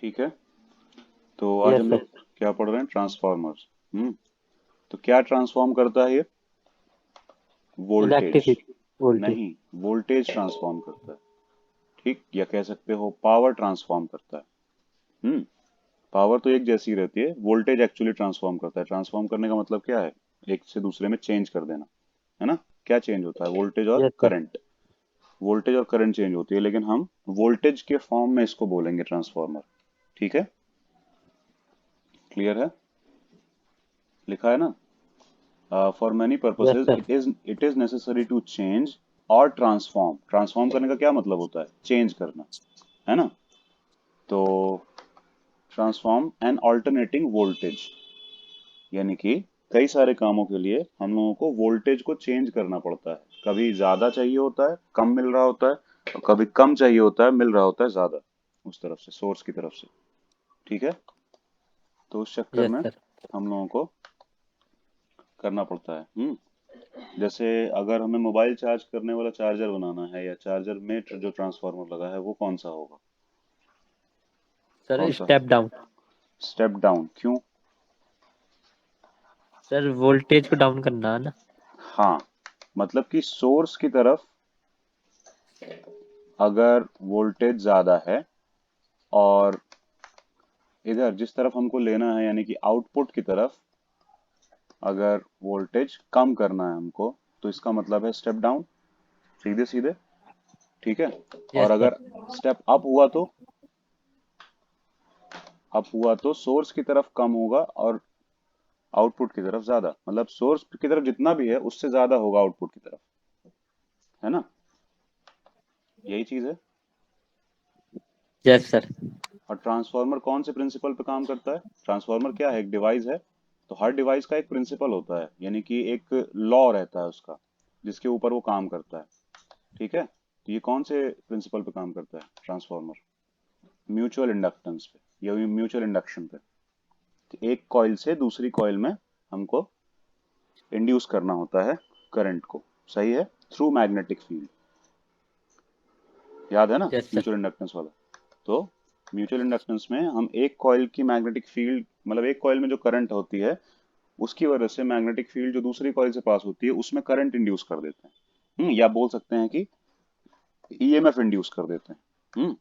ठीक है। तो आज यस हम सर। लोग क्या पढ़ रहे हैं? ट्रांसफार्मर्स। तो क्या ट्रांसफॉर्म करता है ये? वोल्टेज। इलेक्ट्रिसिटी। वोल्टेज। नहीं, वोल्टेज ट्रांसफॉर्म करता है। ठीक, या कह सकते हो पावर ट्रांसफॉर्म करता है। हम्म पावर तो एक जैसी रहती है, वोल्टेज एक्चुअली ट्रांसफॉर्म करता है। ट्रांसफॉर्म करने का मतलब क्या है? एक से दूसरे में चेंज कर देना, है ना? क्या चेंज होता है? वोल्टेज और यस सर। करंट। वोल्टेज और करंट चेंज होती है, लेकिन हम वोल्टेज के फॉर्म में इसको बोलेंगे ट्रांसफॉर्मर। ठीक है, क्लियर है? लिखा है ना? For many yes purposes sir. It is necessary to change और ट्रांसफॉर्म। ट्रांसफॉर्म करने का क्या मतलब होता है? चेंज करना, है ना? तो ट्रांसफॉर्म एंड ऑल्टरनेटिंग वोल्टेज, यानी कि कई सारे कामों के लिए हम लोगों को वोल्टेज को चेंज करना पड़ता है। कभी ज्यादा चाहिए होता है, कम मिल रहा होता है, और कभी कम चाहिए होता है, मिल रहा होता है ज्यादा, उस तरफ से, सोर्स की तरफ से। ठीक है, तो उस चक्कर यस में सर। हम लोगों को करना पड़ता है। जैसे अगर हमें मोबाइल चार्ज करने वाला चार्जर बनाना है, या चार्जर में जो ट्रांसफार्मर लगा है वो कौन सा होगा? सर कौन सा? Step down. स्टेप डाउन, क्यों? सर वोल्टेज को डाउन करना है ना। हाँ, मतलब कि सोर्स की तरफ अगर वोल्टेज ज्यादा है, और इधर जिस तरफ हमको लेना है, यानी कि आउटपुट की तरफ, अगर वोल्टेज कम करना है हमको, तो इसका मतलब है स्टेप डाउन, सीधे सीधे। ठीक है। और यस सर। अगर स्टेप अप हुआ तो, सोर्स की तरफ कम होगा और आउटपुट की तरफ ज्यादा, मतलब सोर्स की तरफ जितना भी है उससे ज्यादा होगा आउटपुट की तरफ, है ना? यही चीज है। Yes sir. और ट्रांसफार्मर कौन से प्रिंसिपल पे काम करता है? ट्रांसफार्मर क्या है? एक डिवाइस है। तो हर डिवाइस का एक प्रिंसिपल होता है, यानी कि एक लॉ रहता है उसका, जिसके ऊपर वो काम करता है। ठीक है, तो ये कौन से प्रिंसिपल पे काम करता है ट्रांसफार्मर? म्यूचुअल इंडक्टेंस पे, या म्यूचुअल इंडक्शन पे। तो एक कॉइल से दूसरी कॉइल में हमको इंड्यूस करना होता है करंट को, सही है, थ्रू मैग्नेटिक फील्ड। याद है ना यस सर। म्यूचुअल इंडक्टेंस वाला? तो म्यूचुअल इंडक्टेंस में हम एक कॉइल की मैग्नेटिक फील्ड, मतलब एक कॉइल में जो करंट होती है, उसकी वजह से मैग्नेटिक फील्ड जो दूसरी कॉइल से पास होती है उसमें करंट इंड्यूस कर देते हैं। या बोल सकते हैं कि ईएमएफ इंड्यूस कर देते हैं।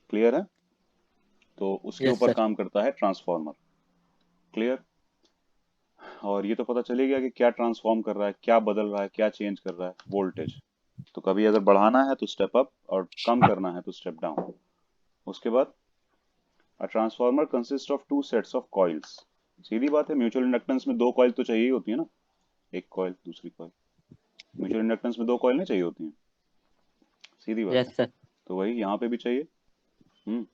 क्लियर है? तो उसके यस ऊपर सर। काम करता है ट्रांसफार्मर। क्लियर? और ये तो पता चले गया कि क्या ट्रांसफॉर्म कर रहा है, क्या बदल रहा है, क्या चेंज कर रहा है? वोल्टेज। तो कभी अगर बढ़ाना है तो स्टेप अप, और कम करना है तो स्टेप डाउन। उसके बाद, a transformer consist of two sets of coils. सीधी बात है, म्यूचुअल इंडक्टेंस में दो कॉइल तो चाहिए ही होती है ना, एक कॉइल दूसरी कॉइल। म्यूचुअल इंडक्टेंस में दो कॉइल नहीं चाहिए होती हैं, सीधी बात है। Yes sir. तो वही यहाँ पे भी चाहिए। हम्म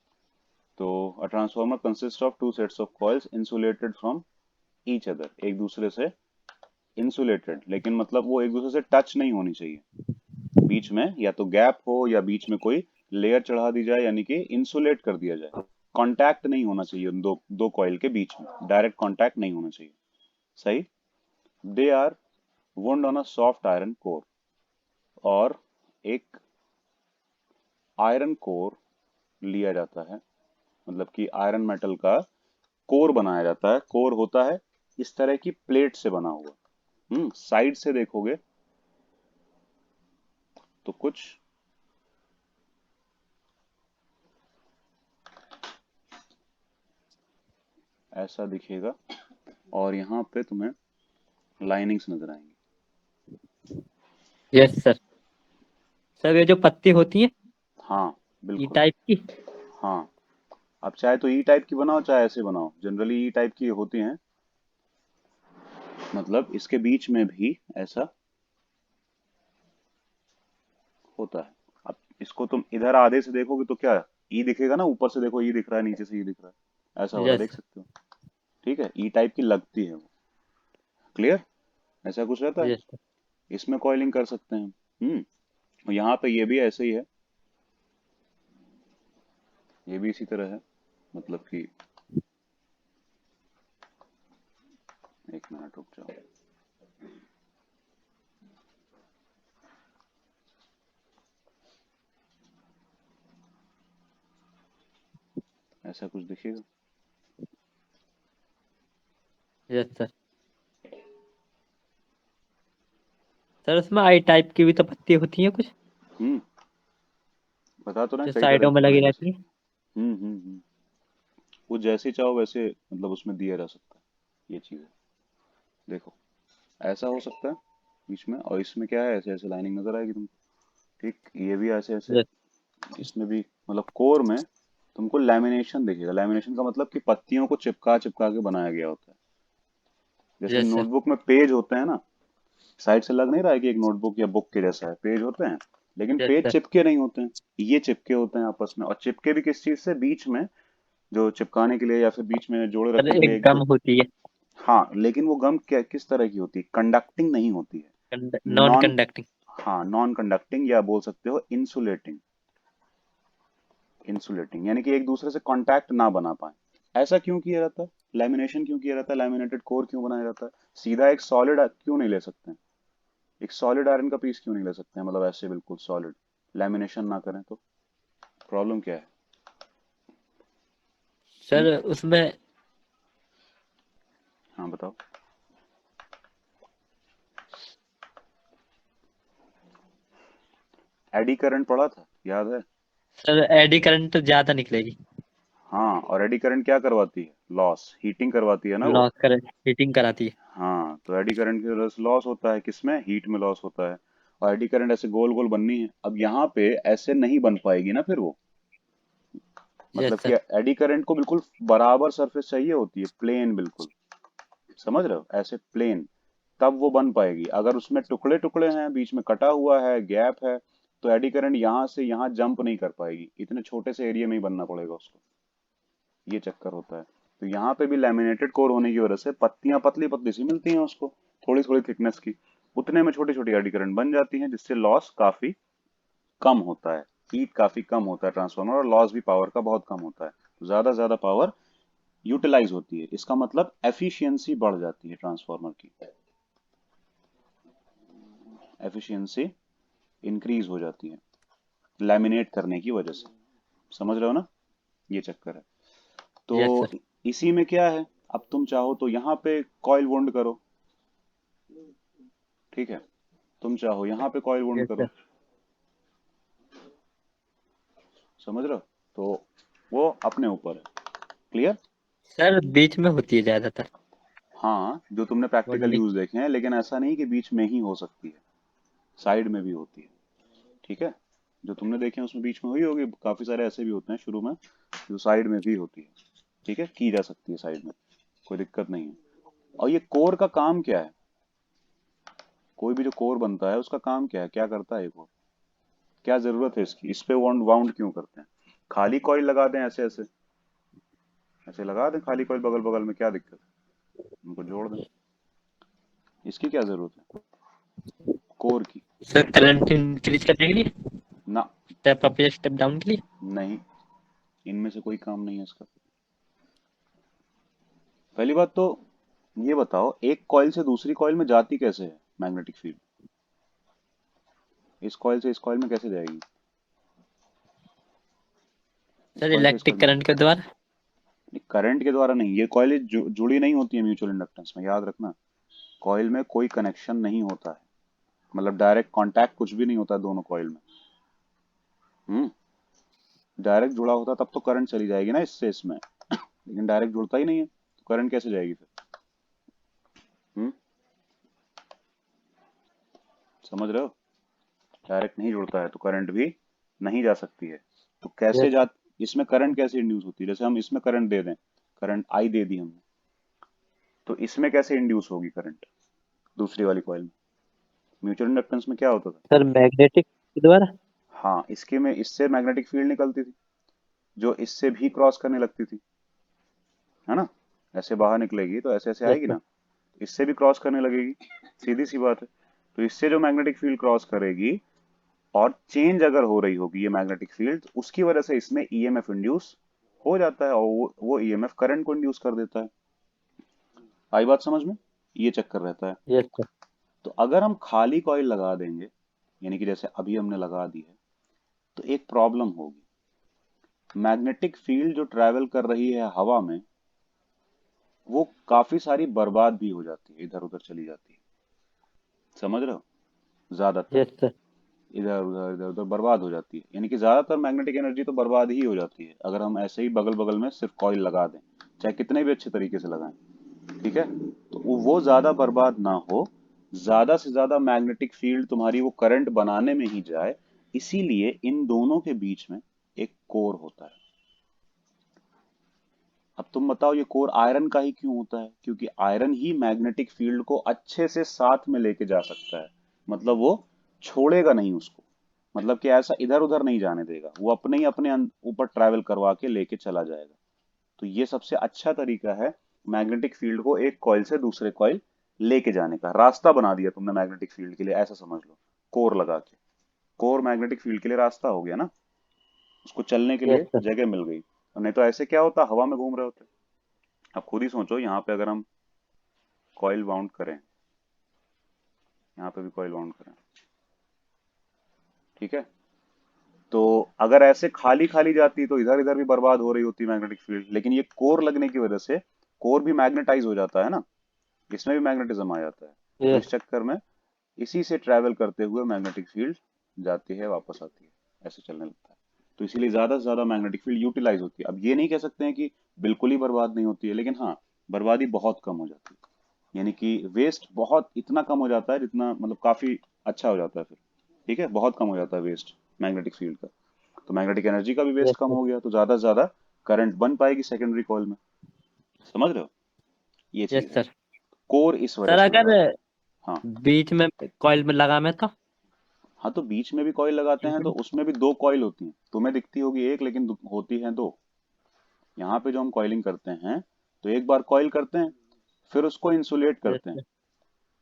तो a transformer consist of two sets of coils insulated from each other, एक दूसरे से इंसुलेटेड, लेकिन मतलब वो एक दूसरे से टच नहीं होनी चाहिए। बीच में या तो गैप हो, या बीच में कोई लेयर चढ़ा दी जाए, यानी कि इंसुलेट कर दिया जाए। कांटेक्ट नहीं होना चाहिए उन दो दो कॉइल के बीच में, डायरेक्ट कांटेक्ट नहीं होना चाहिए। सही। They are wound on a soft iron core, और एक आयरन कोर लिया जाता है, मतलब कि आयरन मेटल का कोर बनाया जाता है। कोर होता है इस तरह की प्लेट से बना हुआ। साइड से देखोगे तो कुछ ऐसा दिखेगा, और यहाँ पे तुम्हें लाइनिंग्स नजर आएंगी। Yes sir. सर ये जो पत्ती होती है हाँ, ई बिल्कुल। टाइप की। हाँ, अब चाहे तो ई टाइप की बनाओ, चाहे ऐसे बनाओ, जनरली ई टाइप की होती हैं। मतलब इसके बीच में भी ऐसा होता है। अब इसको तुम इधर आधे से देखोगे तो क्या, ई दिखेगा ना, ऊपर से देखो ई दिख रहा है, नीचे से ई दिख रहा है, ऐसा हो रहा है, यस। देख सकते हो? ठीक है, ई टाइप की लगती है वो। क्लियर? ऐसा कुछ रहता है। Yes sir. इसमें कॉइलिंग कर सकते हैं। और यहाँ पे ये भी ऐसे ही है, ये भी इसी तरह है, मतलब कि, एक मिनट रुक जाओ। ऐसा कुछ दिखेगा? Yes sir. सर उसमें आई टाइप की भी तो पत्ती होती है कुछ, हम्म बता तो ना, जो कई तरह साइडों में की लगी होती है रहती जैसे। है। वो जैसे चाहो वैसे मतलब उसमें दिया जा सकता है ये चीजें। देखो, ऐसा हो सकता है बीच में, और इसमें क्या है, ऐसे ऐसे लाइनिंग नजर आएगी तुमको। ठीक, ये भी ऐसे ऐसे। यस। इसमें भी मतलब कोर में तुमको लैमिनेशन दिखेगा। लैमिनेशन का मतलब कि पत्तियों को चिपका चिपका के बनाया गया होता है। जैसे यस सर। नोटबुक में पेज होते हैं ना, साइड से लग नहीं रहा है कि एक नोटबुक या बुक के जैसा है, पेज होते हैं, लेकिन यस पेज सर। चिपके नहीं होते हैं। ये चिपके होते हैं आपस में, और चिपके भी किस चीज से, बीच में जो चिपकाने के लिए या फिर बीच में जोड़े सर रखने के लिए एक एक गम दो। होती है, हाँ, लेकिन वो गम क्या किस तरह की होती है, कंडक्टिंग नहीं होती है। Non non, conducting. हाँ नॉन कंडक्टिंग, या बोल सकते हो इंसुलेटिंग। इंसुलेटिंग यानी कि एक दूसरे से कांटेक्ट ना बना पाए। ऐसा क्यों किया जाता है? लैमिनेशन क्यों किया जाता है? लैमिनेटेड कोर क्यों बनाया जाता है? सीधा एक सॉलिड क्यों नहीं ले सकते हैं? एक सॉलिड आयरन का पीस क्यों नहीं ले सकते हैं, मतलब ऐसे बिल्कुल सॉलिड, लैमिनेशन ना करें तो? प्रॉब्लम क्या है? सर हम्म उसमें हाँ बताओ। एडी करंट पढ़ा था, याद है? सर एडी करंट ज्यादा निकलेगी। हाँ, और एडी करंट क्या करवाती है? लॉस, हीटिंग करवाती है ना वो। लॉस करंट हीटिंग कराती है। हाँ, तो एडी करंट की वजह से लॉस होता है, किसमें? हीट में लॉस होता है। और एडी करंट ऐसे गोल गोल बननी है, अब यहाँ पे ऐसे नहीं बन पाएगी ना फिर वो। यस मतलब कि सर। एडी करंट को बिल्कुल बराबर सरफेस चाहिए होती है, प्लेन बिल्कुल। समझ रहे हो, ऐसे प्लेन, तब वो बन पाएगी। अगर उसमें टुकड़े टुकड़े हैं, बीच में कटा हुआ है, गैप है, तो एडी करंट यहाँ से यहाँ जंप नहीं कर पाएगी, इतने छोटे से एरिया में ही बनना पड़ेगा उसको। ये चक्कर होता है। तो यहाँ पे भी लैमिनेटेड कोर होने की वजह से पत्तियां पतली पतली सी मिलती हैं उसको, थोड़ी थोड़ी थिकनेस की, उतने में छोटी छोटी एडी करंट बन जाती हैं, जिससे लॉस काफी कम होता है, हीट काफी कम होता है ट्रांसफार्मर, और लॉस भी पावर का बहुत कम होता है। तो ज्यादा ज्यादा पावर यूटिलाइज होती है, इसका मतलब एफिशिएंसी बढ़ जाती है ट्रांसफार्मर की, एफिशिएंसी इंक्रीज हो जाती है लैमिनेट करने की वजह से। समझ रहे हो ना, ये चक्कर है। तो यस सर। इसी में क्या है, अब तुम चाहो तो यहाँ पे कॉइल वुंड करो, ठीक है? तुम चाहो यहाँ पे कॉइल वुंड यस करो, सर। समझ रहे हो? तो वो अपने ऊपर है। क्लियर? सर बीच में होती है ज्यादातर। हाँ, जो तुमने प्रैक्टिकल वुंडिंग। यूज देखे हैं, लेकिन ऐसा नहीं कि बीच में ही हो सकती है, साइड में भी होती है। ठीक है, जो तुमने देखे हैं उसमें बीच में हुई होगी, काफी सारे ऐसे भी होते हैं शुरू में जो साइड में भी होती है। ठीक है, की जा सकती है साइड में, कोई दिक्कत नहीं है। और ये कोर का काम क्या है? कोई भी जो कोर बनता है उसका काम क्या है, क्या करता है ये कोर? क्या जरूरत है इसकी, इस पे वाउंड वाउंड क्यों करते हैं? खाली कॉइल लगा दें, ऐसे ऐसे ऐसे लगा दें खाली कॉइल बगल बगल में, क्या दिक्कत है? उनको जोड़ दें, इसकी क्या जरूरत है कोर की? सर करंट इंक्रीज करने के लिए, ना, स्टेप अप या स्टेप डाउन के लिए। नहीं, इनमें से कोई काम नहीं है इसका। पहली बात तो ये बताओ, एक कॉइल से दूसरी कॉइल में जाती कैसे है मैग्नेटिक फील्ड? इस कॉइल से इस कॉइल में कैसे जाएगी? इस सर कॉइल से इस कॉइल इलेक्ट्रिक में, करंट के द्वारा। करंट के द्वारा नहीं, ये कॉइल जुड़ी नहीं होती है म्यूचुअल इंडक्टेंस में, याद रखना। कॉइल में कोई कनेक्शन नहीं होता है, मतलब डायरेक्ट कांटेक्ट कुछ भी नहीं होता है दोनों कॉइल में। हम्म डायरेक्ट जुड़ा होता तब तो करंट चली जाएगी ना इससे इसमें, लेकिन डायरेक्ट जुड़ता ही नहीं है, तो करंट कैसे जाएगी फिर? हम्म समझ रहे हो, डायरेक्ट नहीं जुड़ता है तो करंट भी नहीं जा सकती है। तो कैसे यस जा, इसमें करंट कैसे इंड्यूस होती है? जैसे हम इसमें करंट दे दें, करंट आई दे दी हमने, तो इसमें कैसे इंड्यूस होगी करंट दूसरी वाली कॉइल में? म्यूचुअल इंडक्टेंस में क्या होता था? सर मैग्नेटिक के द्वारा। हाँ, इसके में इससे मैग्नेटिक फील्ड निकलती थी, जो इससे भी क्रॉस करने लगती थी, है ना? ऐसे बाहर निकलेगी तो ऐसे ऐसे यस आएगी सर। ना, इससे भी क्रॉस करने लगेगी, सीधी सी बात है। तो इससे जो मैग्नेटिक फील्ड क्रॉस करेगी, और चेंज अगर हो रही होगी ये मैग्नेटिक फील्ड, उसकी वजह से इसमें ईएमएफ इंड्यूस हो जाता है, और वो ईएमएफ करंट को इंड्यूस कर देता है। आई बात समझ में? ये चक्कर रहता है। Yes sir. तो अगर हम खाली कॉइल लगा देंगे, यानी कि जैसे अभी हमने लगा दी है, तो एक प्रॉब्लम होगी। मैग्नेटिक फील्ड जो ट्रैवल कर रही है हवा में, वो काफी सारी बर्बाद भी हो जाती है, इधर उधर चली जाती है। समझ रहे हो? ज्यादातर यस सर। इधर उधर बर्बाद हो जाती है, यानी कि ज्यादातर मैग्नेटिक एनर्जी तो बर्बाद ही हो जाती है अगर हम ऐसे ही बगल बगल में सिर्फ कॉइल लगा दें, चाहे कितने भी अच्छे तरीके से लगाएं। ठीक है? तो वो ज्यादा बर्बाद ना हो, ज्यादा से ज्यादा मैग्नेटिक फील्ड तुम्हारी वो करंट बनाने में ही जाए, इसीलिए इन दोनों के बीच में एक कोर होता है। अब तुम बताओ ये कोर आयरन का ही क्यों होता है? क्योंकि आयरन ही मैग्नेटिक फील्ड को अच्छे से साथ में लेके जा सकता है, मतलब वो छोड़ेगा नहीं उसको, मतलब कि ऐसा इधर उधर नहीं जाने देगा, वो अपने ही अपने ऊपर ट्रैवल करवा के लेके चला जाएगा। तो ये सबसे अच्छा तरीका है मैग्नेटिक फील्ड को एक कॉइल से दूसरे कॉइल लेके जाने का, रास्ता बना दिया तुमने मैग्नेटिक फील्ड के लिए, ऐसा समझ लो। कोर लगा के, कोर मैग्नेटिक फील्ड के लिए रास्ता हो गया ना, उसको चलने के यस लिए सर। जगह मिल गई। और नहीं तो ऐसे क्या होता, हवा में घूम रहे होते। अब खुद ही सोचो, यहाँ पे अगर हम कॉइल वाउंड करें, यहाँ पे भी कॉइल वाउंड करें, ठीक है, तो अगर ऐसे खाली खाली जाती तो इधर इधर भी बर्बाद हो रही होती मैग्नेटिक फील्ड, लेकिन ये कोर लगने की वजह से कोर भी मैग्नेटाइज हो जाता है ना, इसमें भी मैग्नेटिज्म आ जाता है। तो यस। इस चक्कर में इसी से ट्रैवल करते हुए मैग्नेटिक फील्ड जाती है वापस आती है, ऐसे चलने लगता है। तो इसीलिए ज्यादा से ज्यादा मैग्नेटिक फील्ड यूटिलाइज होती है। अब ये नहीं कह सकते हैं कि बिल्कुल ही बर्बाद नहीं होती है, लेकिन हाँ, बर्बादी बहुत कम हो जाती है, यानी कि वेस्ट बहुत इतना कम हो जाता है जितना, मतलब काफी अच्छा हो जाता है फिर। ठीक है, बहुत कम हो जाता है वेस्ट मैग्नेटिक फील्ड का। तो मैग्नेटिक एनर्जी का भी वेस्ट यस कम सर। हो गया, तो ज्यादा से ज्यादा करंट बन पाएगी सेकेंडरी कॉइल में। समझ रहे हो? ये चीज यस है। सर। कोर इस वजह सर से अगर लगाते हैं। हाँ। बीच में कॉइल में लगा मैं तो। हाँ, तो बीच में भी कॉइल लगाते हैं तो उसमें भी दो कॉइल होती हैं, तुम्हें दिखती होगी एक, लेकिन होती हैं दो। यहाँ पे जो हम कॉइलिंग करते हैं, तो एक बार कॉइल करते हैं, फिर उसको इंसुलेट यस करते हैं, सर।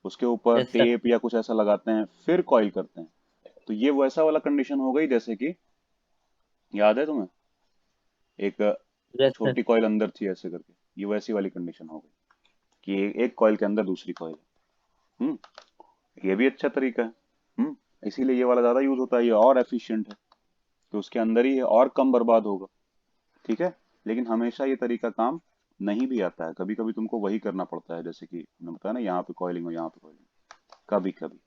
उसके ऊपर यस सर। टेप या कुछ ऐसा लगाते हैं, फिर कॉइल करते हैं। तो ये वैसा वाला कंडीशन हो गई, जैसे कि याद है तुम्हें, एक यस सर। छोटी कॉइल अंदर थी ऐसे करके, ये वैसी वाली कंडीशन हो गई कि एक कॉइल के अंदर दूसरी कॉइल है। ये भी अच्छा तरीका है। इसीलिए ये वाला ज्यादा यूज होता है, ये और एफिशिएंट है, कि उसके अंदर ही है और कम बर्बाद होगा। ठीक है? लेकिन हमेशा ये तरीका काम नहीं भी आता है, कभी कभी तुमको वही करना पड़ता है, जैसे कि मैंने बताया ना, यहाँ पे कॉइलिंग और यहाँ पे कॉइलिंग, कभी कभी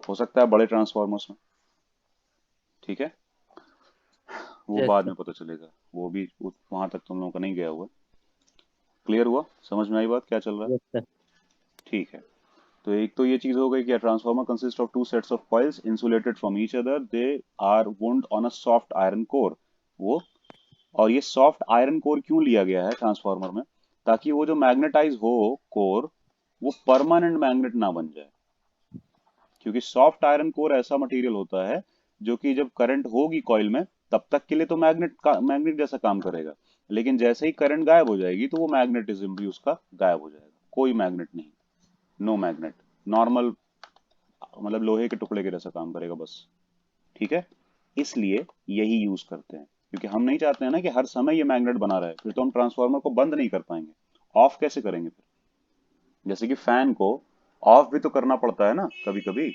हो सकता है बड़े ट्रांसफार्मर्स में। ठीक है? वो यस बाद सर। में पता चलेगा, वो भी वहां तक तुम लोगों का नहीं गया हुआ। क्लियर हुआ? समझ में आई बात क्या चल रहा है? Yes sir. ठीक है। तो एक तो ये चीज हो गई कि transformer consist of two sets of coils insulated from each other, they are wound on a soft iron core. वो, और ये सॉफ्ट आयरन कोर क्यों लिया गया है ट्रांसफार्मर में? ताकि वो जो मैग्नेटाइज हो कोर, वो परमानेंट मैग्नेट ना बन जाए। क्योंकि सॉफ्ट आयरन कोर ऐसा मटेरियल होता है जो कि जब करंट होगी कॉइल में, तब तक के लिए तो मैग्नेट जैसा काम करेगा, लेकिन जैसे ही करंट गायब हो जाएगी तो वो मैग्नेटिज्म भी उसका गायब हो जाएगा, कोई मैग्नेट नहीं, नो मैग्नेट, नॉर्मल, मतलब लोहे के टुकड़े के जैसा काम करेगा बस। ठीक है? इसलिए यही यूज करते हैं, क्योंकि हम नहीं चाहते हैं ना कि हर समय ये मैग्नेट बना रहे, फिर तो हम ट्रांसफार्मर को बंद नहीं कर पाएंगे। ऑफ कैसे करेंगे फिर? जैसे कि फैन को ऑफ भी तो करना पड़ता है ना कभी कभी,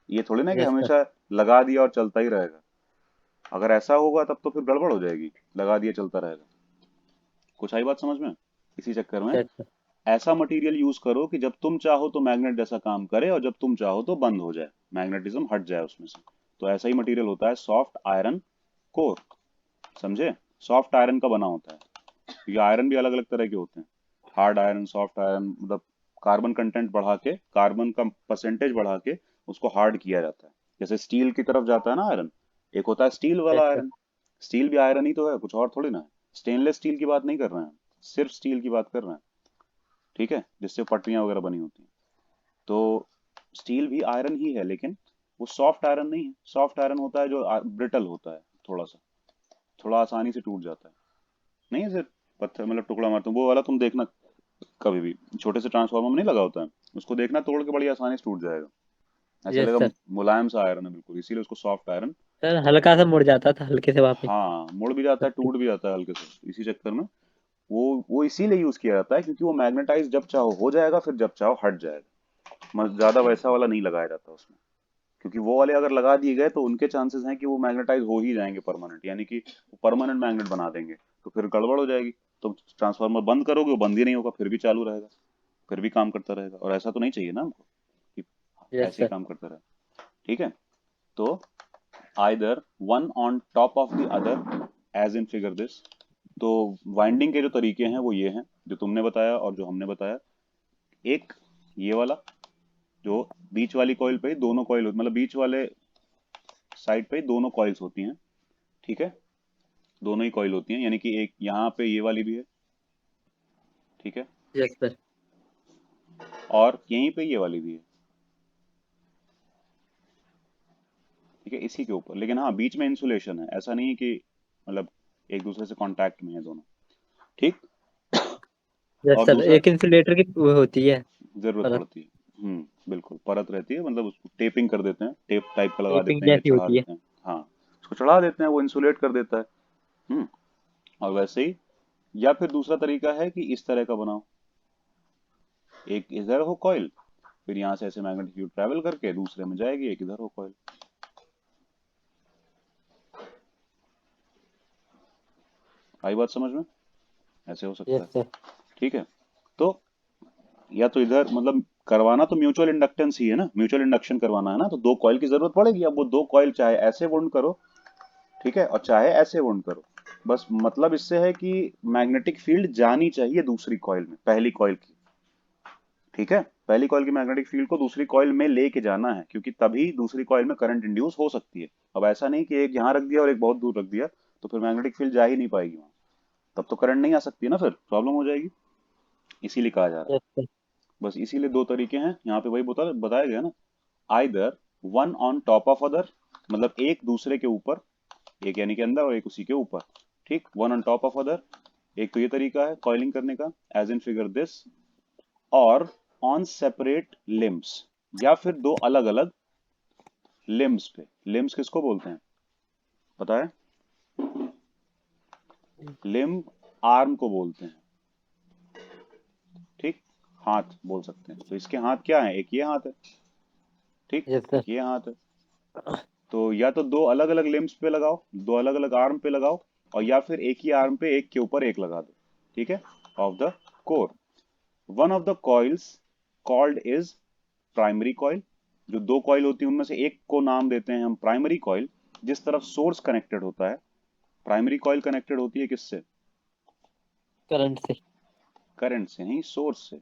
ये थोड़ी ना कि यस सर। हमेशा लगा दिया और चलता ही रहेगा। अगर ऐसा होगा तब तो फिर गड़बड़ हो जाएगी, लगा दिया चलता रहेगा। कुछ आई बात समझ में? इसी चक्कर में यस सर। ऐसा मटेरियल यूज करो कि जब तुम चाहो तो मैग्नेट जैसा काम करे, और जब तुम चाहो तो बंद हो जाए, मैग्नेटिज्म हट जाए उसमें से। तो ऐसा ही मटेरियल होता है सॉफ्ट आयरन कोर। समझे? सॉफ्ट आयरन का बना होता है, क्योंकि आयरन भी अलग अलग तरह के होते हैं, हार्ड आयरन, सॉफ्ट आयरन, मतलब कार्बन कंटेंट बढ़ा के, कार्बन का परसेंटेज बढ़ा के उसको हार्ड किया जाता है। जैसे स्टील की तरफ जाता है ना आयरन, एक होता है स्टील वाला यस सर। आयरन। स्टील भी आयरन ही तो है, कुछ और थोड़ी ना है। स्टेनलेस स्टील की बात नहीं कर रहे हैं, सिर्फ स्टील की बात कर रहे हैं। ठीक है? जिससे पटरियां वगैरह बनी होती हैं। तो स्टील भी आयरन ही है, लेकिन वो सॉफ्ट आयरन नहीं है। सॉफ्ट आयरन होता है जो ब्रिटल होता है, थोड़ा सा, थोड़ा आसानी से टूट जाता है, नहीं है सिर्फ पत्थर, मतलब टुकड़ा मारते हैं वो वाला, तुम देखना कभी भी छोटे से ट्रांसफार्मर में नहीं लगा होता है, उसको देखना तोड़ के बड़ी आसानी से टूट जाएगा, ऐसा यस लगेगा सर। मुलायम सा आयरन है बिल्कुल, इसीलिए उसको सॉफ्ट आयरन। सर हल्का सा मुड़ जाता था, हल्के से वापस। हाँ, मुड़ भी जाता है, टूट भी जाता है हल्के से, इसी चक्कर में वो इसीलिए यूज किया जाता है, क्योंकि वो मैग्नेटाइज जब चाहो हो जाएगा, फिर जब चाहो हट जाएगा, ज्यादा वैसा वाला नहीं लगाया जाता उसमें। क्योंकि वो वाले अगर लगा दिए गए तो उनके चांसेस हैं कि वो मैग्नेटाइज हो ही जाएंगे परमानेंट, यानी कि परमानेंट मैग्नेट बना देंगे, तो फिर गड़बड़ हो जाएगी। तो ट्रांसफार्मर बंद करोगे वो बंद ही नहीं होगा, फिर भी चालू रहेगा, फिर भी काम करता रहेगा, और ऐसा तो नहीं चाहिए ना हमको कि यस ऐसे ही सर। काम करता रहे। ठीक है, तो either one on top of the other as in figure this. तो वाइंडिंग के जो तरीके हैं वो ये हैं जो तुमने बताया और जो हमने बताया। एक ये वाला, जो बीच वाली कॉइल पे ही दोनों कॉइल, मतलब बीच वाले साइड पे ही दोनों कॉइल्स होती हैं। ठीक है, दोनों ही कॉइल होती हैं, यानी कि एक यहाँ पे ये वाली भी है। ठीक है, यस सर। और यहीं पे ये वाली भी है। ठीक है, इसी के ऊपर, लेकिन हाँ बीच में इंसुलेशन है, ऐसा नहीं है कि मतलब एक दूसरे से कांटेक्ट में है दोनों। ठीक। यस और सर, दूसरा, एक इंसुलेटर की वो होती है जरूरत परत, पड़ती है, बिल्कुल परत रहती है, मतलब उसको टेपिंग कर देते हैं, टेप टाइप का लगा टेपिंग देते हैं या जैसी चढ़ा होती है। देते हैं। हाँ, उसको चढ़ा देते हैं, वो इंसुलेट कर देता है। हम्म। और वैसे ही, या फिर दूसरा तरीका है कि इस तरह का बनाओ, एक इधर हो कॉइल, फिर यहाँ से ऐसे मैग्नेटिक फील्ड ट्रैवल करके दूसरे में जाएगी, एक इधर हो कॉइल। आई बात समझ में? ऐसे हो सकता यस है। सर। ठीक है, तो या तो इधर मतलब करवाना तो म्यूचुअल इंडक्टेंस ही है ना, म्यूचुअल इंडक्शन करवाना है ना, तो दो कॉइल की जरूरत पड़ेगी। अब वो दो कॉइल चाहे ऐसे वुंड करो, ठीक है, और चाहे ऐसे वुंड करो, बस मतलब इससे है कि मैग्नेटिक फील्ड जानी चाहिए दूसरी कॉइल में, पहली कॉइल की। ठीक है, पहली कॉइल की मैग्नेटिक फील्ड को दूसरी कॉइल में लेके जाना है, क्योंकि तभी दूसरी कॉइल में करंट इंड्यूस हो सकती है। अब ऐसा नहीं कि एक यहाँ रख दिया और एक बहुत दूर रख दिया, तो फिर मैग्नेटिक फील्ड जा ही नहीं पाएगी वहां, तब तो करंट नहीं आ सकती है ना, फिर प्रॉब्लम हो जाएगी। इसीलिए कहा जा रहा यस है। सर। बस इसीलिए दो तरीके हैं यहाँ पे, वही बताया गया ना। Either one on top of other, मतलब एक दूसरे के ऊपर, एक यानी कि अंदर और एक उसी के ऊपर। ठीक, one on top of other, एक तो ये तरीका है कॉइलिंग करने का, एज इन फिगर दिस। और ऑन सेपरेट लिम्स, या फिर दो अलग अलग लिम्स पे। लिम्स किसको बोलते हैं पता है? लिम्ब आर्म को बोलते हैं। ठीक, हाथ बोल सकते हैं, तो इसके हाथ क्या है, एक ये हाथ है, ठीक, यस सर। एक ये हाथ है। तो या तो दो अलग अलग लिम्स पे लगाओ, दो अलग अलग आर्म पे लगाओ, और या फिर एक ही आर्म पे एक के ऊपर एक लगा दो। ठीक है, of the core. One of the coils called is primary coil. जो दो कॉइल होती है उनमें से एक को नाम देते हैं हम प्राइमरी कॉइल, जिस तरफ सोर्स कनेक्टेड होता है। प्राइमरी कॉइल कनेक्टेड होती है किससे? करंट से। करंट से नहीं, सोर्स से।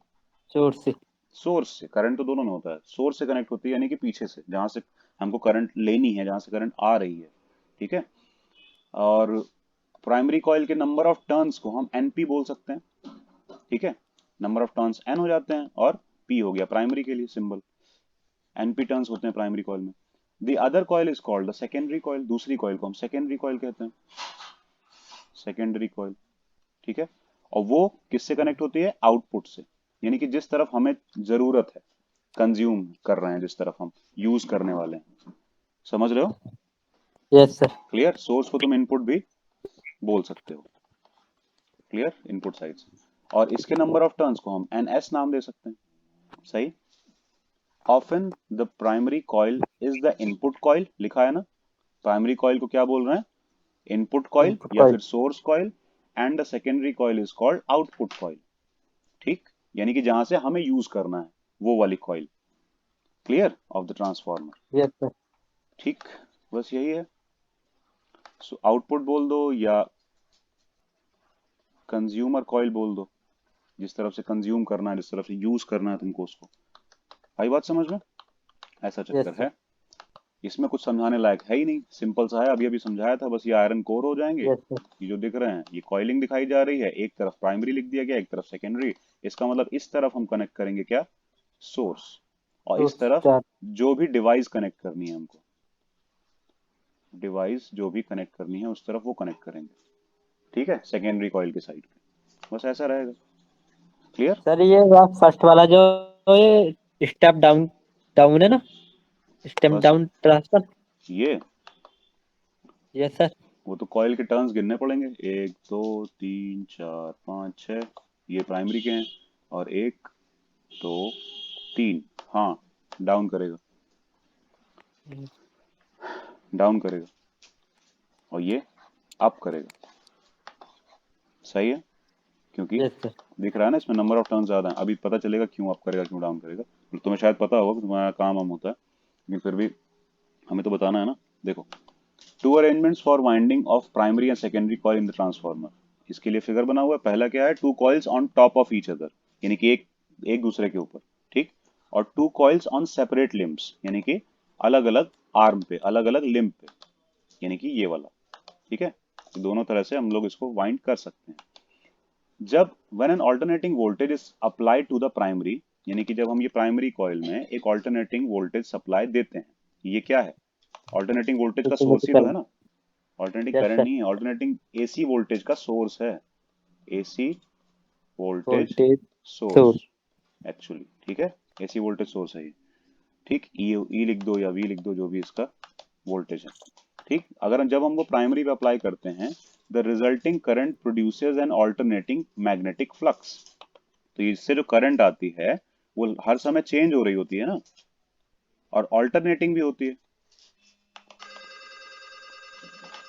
सोर्स से। सोर्स से, करंट तो दोनों में होता है, सोर्स से कनेक्ट होती है, यानी कि पीछे से जहां से हमको करंट लेनी है, जहां से करंट आ रही है। ठीक है, और प्राइमरी कॉइल के नंबर ऑफ टर्न्स को हम एनपी बोल सकते हैं। ठीक है, नंबर ऑफ टर्न्स एन हो जाते हैं, और पी हो गया प्राइमरी के लिए सिंबल। एनपी टर्न्स होते हैं प्राइमरी कॉइल में। The other coil is called the secondary coil, दूसरी कॉइल को हम सेकेंडरी कॉइल कहते हैं, सेकेंडरी कॉइल। ठीक है, और वो किससे कनेक्ट होती है? आउटपुट से, यानी कि जिस तरफ हमें जरूरत है, कंज्यूम कर रहे हैं, जिस तरफ हम यूज करने वाले हैं। समझ रहे हो? Yes sir. क्लियर, सोर्स को तुम इनपुट भी बोल सकते हो। क्लियर, इनपुट साइड से। और इसके नंबर ऑफ टर्न्स को हम एन एस नाम दे सकते हैं। सही। Often the primary coil is the input coil, लिखा है ना, प्राइमरी कॉइल को क्या बोल रहे हैं? इनपुट कॉइल इनपुट या कॉइल। फिर source coil. And the secondary coil is called output coil. ठीक, यानी कि जहां से हमें यूज करना है वो वाली coil. Clear, of the transformer. Yes sir. ठीक, बस यही है। सो आउटपुट बोल दो या कंज्यूमर कॉइल बोल दो, जिस तरफ से कंज्यूम करना है, जिस तरफ से यूज करना है तुमको उसको। आई बात समझ में? ऐसा यस चक्कर सर। है। इसमें कुछ समझाने लायक है ही नहीं, सिंपल सा है, अभी अभी समझाया था, बस ये आयरन कोर हो जाएंगे। Yes sir. ये जो दिख रहे हैं ये कॉइलिंग दिखाई जा रही है, एक तरफ प्राइमरी लिख दिया गया, एक तरफ सेकेंडरी। इसका मतलब इस तरफ हम कनेक्ट करेंगे क्या? सोर्स। और तो इस तरफ चार। जो भी डिवाइस कनेक्ट करनी है हमको, डिवाइस जो भी कनेक्ट करनी है उस तरफ वो कनेक्ट करेंगे। ठीक है, सेकेंडरी कॉइल की साइड पे, बस ऐसा रहेगा। क्लियर? सर ये फर्स्ट वाला जो ये स्टेप डाउन, डाउन है ना, स्टेप बस डाउन ट्रांसफर। ये, यस सर। वो तो कॉइल के टर्न्स गिनने पड़ेंगे, एक दो तीन चार पाँच छः, ये प्राइमरी के हैं, और एक दो तीन, हाँ, डाउन करेगा। डाउन करेगा, और ये अप करेगा। सही है, क्योंकि यस सर। दिख रहा है ना इसमें नंबर ऑफ टर्न ज्यादा है। अभी पता चलेगा क्यों अप करेगा क्यों डाउन करेगा। तुम्हें शायद पता होगा कि तुम्हारा काम हम होता है, लेकिन फिर भी हमें तो बताना है ना। देखो, two arrangements for winding of primary and secondary coil in the transformer. इसके लिए फिगर बना हुआ है। पहला क्या है, two coils on top of each other, यानी कि एक एक दूसरे के ऊपर, ठीक। और two coils on separate limbs, यानी कि अलग अलग आर्म पे, अलग अलग लिम्ब पे, यानी कि ये वाला, ठीक है। तो दोनों तरह से हम लोग इसको वाइंड कर सकते हैं। जब when an alternating voltage is applied to the primary, यानी कि जब हम ये प्राइमरी कॉइल में एक ऑल्टरनेटिंग वोल्टेज सप्लाई देते हैं, ये क्या है, ऑल्टरनेटिंग वोल्टेज का सोर्स ही तो सिग्निफिकेंट। है ना। Alternating yes current sir. नहीं है, ऑल्टरनेटिंग एसी वोल्टेज का सोर्स है। AC voltage voltage source source. Actually, ठीक है। एसी वोल्टेज सोर्स है ये, ठीक। ई लिख दो या वी लिख दो, जो भी इसका वोल्टेज है, ठीक। अगर जब हम वो प्राइमरी पे अप्लाई करते हैं, the resulting current produces N alternating magnetic flux. तो इससे जो करंट आती है वो हर समय चेंज हो रही होती है ना, और ऑल्टरनेटिंग भी होती है।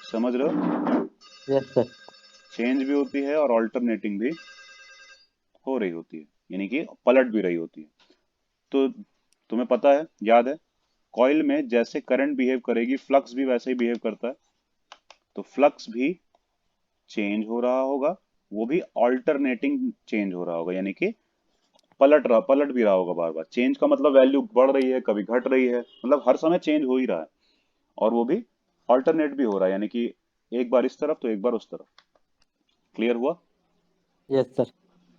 समझ रहे हो, यस सर। चेंज भी होती है और ऑल्टरनेटिंग भी हो रही होती है, यानी कि पलट भी रही होती है। तो तुम्हें पता है, याद है, कॉइल में जैसे करंट बिहेव करेगी, फ्लक्स भी वैसे ही बिहेव करता है। तो फ्लक्स भी चेंज हो रहा होगा, वो भी ऑल्टरनेटिंग चेंज हो रहा होगा, यानी कि पलट भी रहा होगा बार बार। चेंज का मतलब वैल्यू बढ़ रही है, कभी घट रही है, मतलब हर समय चेंज हो ही रहा है। और वो भी ऑल्टरनेट भी हो रहा है, यानी कि एक बार इस तरफ तो एक बार उस तरफ। क्लियर हुआ। Yes sir.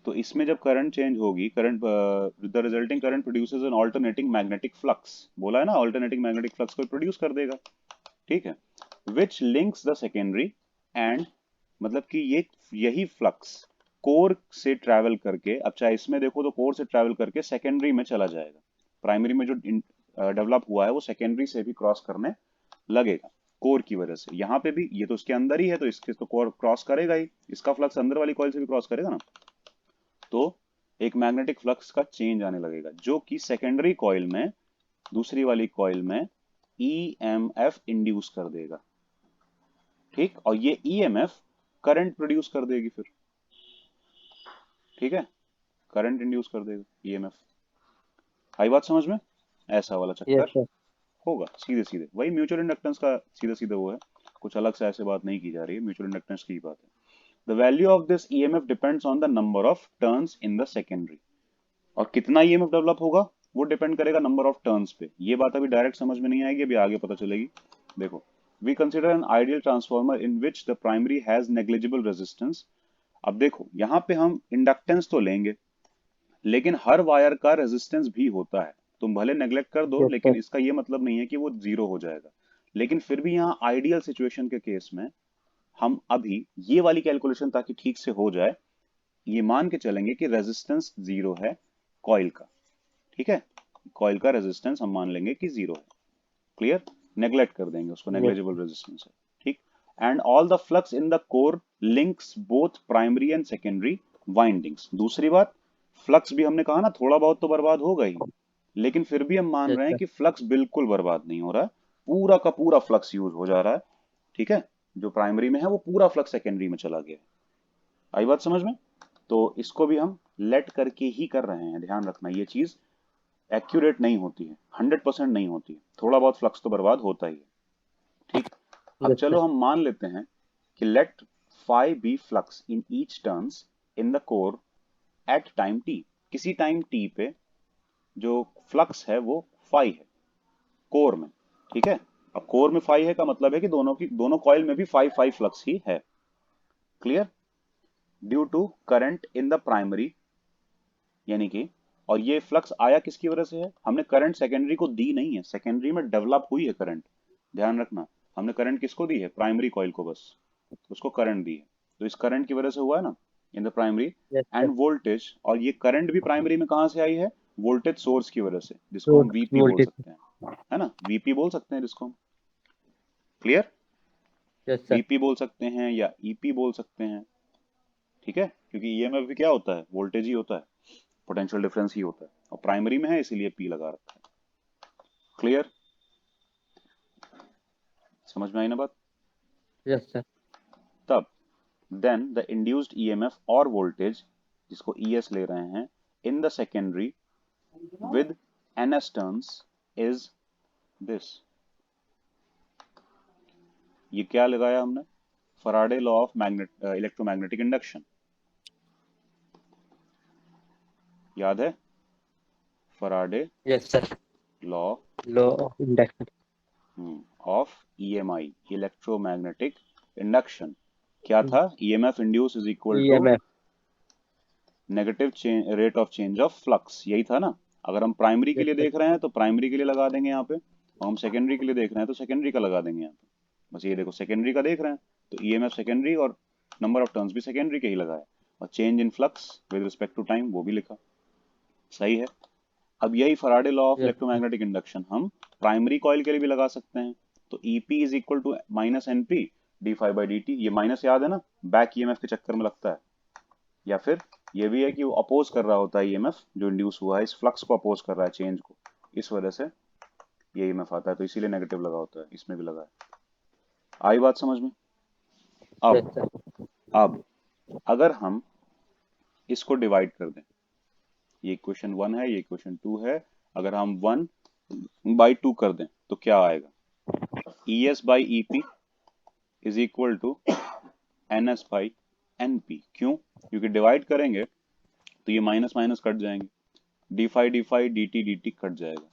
तो इसमें जब करंट चेंज होगी, current the resulting current produces N alternating magnetic flux, बोला है ना, ऑल्टरनेटिंग मैग्नेटिक फ्लक्स को प्रोड्यूस कर देगा, ठीक है। विच लिंक्स द सेकेंडरी एंड, मतलब कि ये यही फ्लक्स कोर से ट्रैवल करके, अब चाहे इसमें देखो तो कोर से ट्रैवल करके सेकेंडरी में चला जाएगा। प्राइमरी में जो डेवलप हुआ है वो सेकेंडरी से भी क्रॉस करने लगेगा कोर की वजह से। यहाँ पे भी ये तो उसके अंदर ही है, तो इसके तो कोर क्रॉस करेगा ही, इसका फ्लक्स अंदर वाली कॉइल से भी क्रॉस करेगा ना। तो एक मैग्नेटिक फ्लक्स का चेंज आने लगेगा, जो कि सेकेंडरी कॉइल में, दूसरी वाली कॉइल में ईएमएफ इंड्यूस कर देगा, ठीक। और ये ईएमएफ करंट प्रोड्यूस कर देगी फिर, ठीक है। करंट इंड्यूस कर देगा ईएमएफ। आई बात समझ में, ऐसा वाला यस चक्कर सर। होगा। सीधे सीधे वही म्यूचुअल इंडक्टेंस का सीधे सीधे वो है, कुछ अलग से ऐसे बात नहीं की जा रही है, म्यूचुअल इंडक्टेंस की ही बात है। The value of this EMF depends on the number of turns in the secondary. और कितना ईएमएफ डेवलप होगा वो डिपेंड करेगा नंबर ऑफ टर्न्स पे। ये बात अभी डायरेक्ट समझ में नहीं आएगी, अभी आगे पता चलेगी। देखो, we consider an ideal transformer in which the primary has negligible resistance. अब देखो, यहाँ पे हम इंडक्टेंस तो लेंगे, लेकिन हर वायर का रेजिस्टेंस भी होता है। तुम भले नेग्लेक्ट कर दो, यस लेकिन सर। इसका ये मतलब नहीं है कि वो जीरो हो जाएगा। लेकिन फिर भी यहाँ आइडियल सिचुएशन के केस में हम अभी ये वाली कैलकुलेशन, ताकि ठीक से हो जाए, ये मान के चलेंगे कि रेजिस्टेंस जीरो है कॉइल का, ठीक है। कॉइल का रेजिस्टेंस हम मान लेंगे कि जीरो है। क्लियर, नेग्लेक्ट कर देंगे उसको, यस। नेग्लिजिबल रेजिस्टेंस है, ठीक। And all the flux in the core links both primary and secondary windings. दूसरी बात, फ्लक्स भी हमने कहा ना थोड़ा बहुत तो बर्बाद होगा ही, लेकिन फिर भी हम मान यस रहे हैं सर। कि फ्लक्स बिल्कुल बर्बाद नहीं हो रहा है, पूरा का पूरा फ्लक्स यूज हो जा रहा है, ठीक है। जो प्राइमरी में है वो पूरा फ्लक्स सेकेंडरी में चला गया है। आई बात समझ में। तो इसको भी हम लेट करके ही कर रहे हैं, ध्यान रखना ये चीज एक्यूरेट नहीं होती है, 100% नहीं होती है, थोड़ा बहुत फ्लक्स तो बर्बाद होता ही है, ठीक। अब यस चलो सर। हम मान लेते हैं कि let phi be flux in each turns in the core at time t. किसी टाइम टी पे जो फ्लक्स है वो फाई है कोर में, ठीक है। अब कोर में फाई है का मतलब है कि दोनों कॉइल में भी फाई फाई फ्लक्स ही है। Clear. Due to current in the primary, यानी कि, और ये फ्लक्स आया किसकी वजह से है, हमने करंट सेकेंडरी को दी नहीं है, सेकेंडरी में डेवलप हुई है करंट। ध्यान रखना, हमने करंट किसको दी है, प्राइमरी कॉइल को बस, उसको करंट दी है। तो इस करंट की वजह से हुआ है ना इन the primary. Yes sir. End voltage, और ये करंट भी प्राइमरी में कहां से आई है, वोल्टेज सोर्स की वजह से, जिसको हम सोर्स वीपी बोल वोल्टेज। सकते हैं, है ना, वीपी बोल सकते हैं जिसको हम। क्लियर। Yes sir. वीपी बोल सकते हैं या ईपी बोल सकते हैं, ठीक है, क्योंकि ईएमएफ भी क्या होता है, वोल्टेज ही होता है, पोटेंशियल डिफरेंस ही होता है, और प्राइमरी में है इसीलिए पी लगा रखा है। क्लियर। समझ में आई ना बात? Yes sir. तब then the induced EMF और voltage जिसको ES ले रहे हैं in the secondary with NS turns is this। ये क्या लगाया हमने? Faraday law of electromagnetic induction, याद है? Faraday yes sir. Law law of induction. Of EMI, electromagnetic induction, क्या था? EMF induce is equal to EMF. Negative rate of change of flux, यही था ना? अगर हम प्राइमरी के यस लिए सर। देख रहे हैं तो प्राइमरी के लिए लगा देंगे यहाँ पे, और हम सेकेंडरी के लिए देख रहे हैं तो सेकेंडरी का लगा देंगे यहाँ पे। बस ये देखो, सेकेंडरी का देख रहे हैं तो EMF सेकेंडरी और नंबर ऑफ टर्न्स भी सेकेंडरी के ही लगाया, और change in flux with respect to time वो भी लिखा। सही है। अब यही Faraday law of yes sir. Electromagnetic induction हम प्राइमरी कॉइल के लिए भी लगा सकते हैं। तो EP is equal to minus NP d∅dt। ये माइनस याद है ना, बैक EMF के चक्कर में लगता है। या फिर ये भी है कि वो अपोज कर रहा होता है EMF जो इंड्यूस हुआ है, इस फ्लक्स को अपोज कर रहा है, चेंज को, इस वजह से ये EMF आता है, तो इसीलिए नेगेटिव लगा होता है, इसमें भी लगा है। आई बात समझ में? यस अब सर। अब अगर हम इसको डिवाइड कर दें, ये इक्वेशन 1 है, ये इक्वेशन 2 है, अगर हम 1/2 कर दें तो क्या आएगा? ES/EP is equal to NS/NP। क्यों? क्योंकि डिवाइड करेंगे तो ये माइनस माइनस कट जाएंगे, d∅ dt कट जाएगा,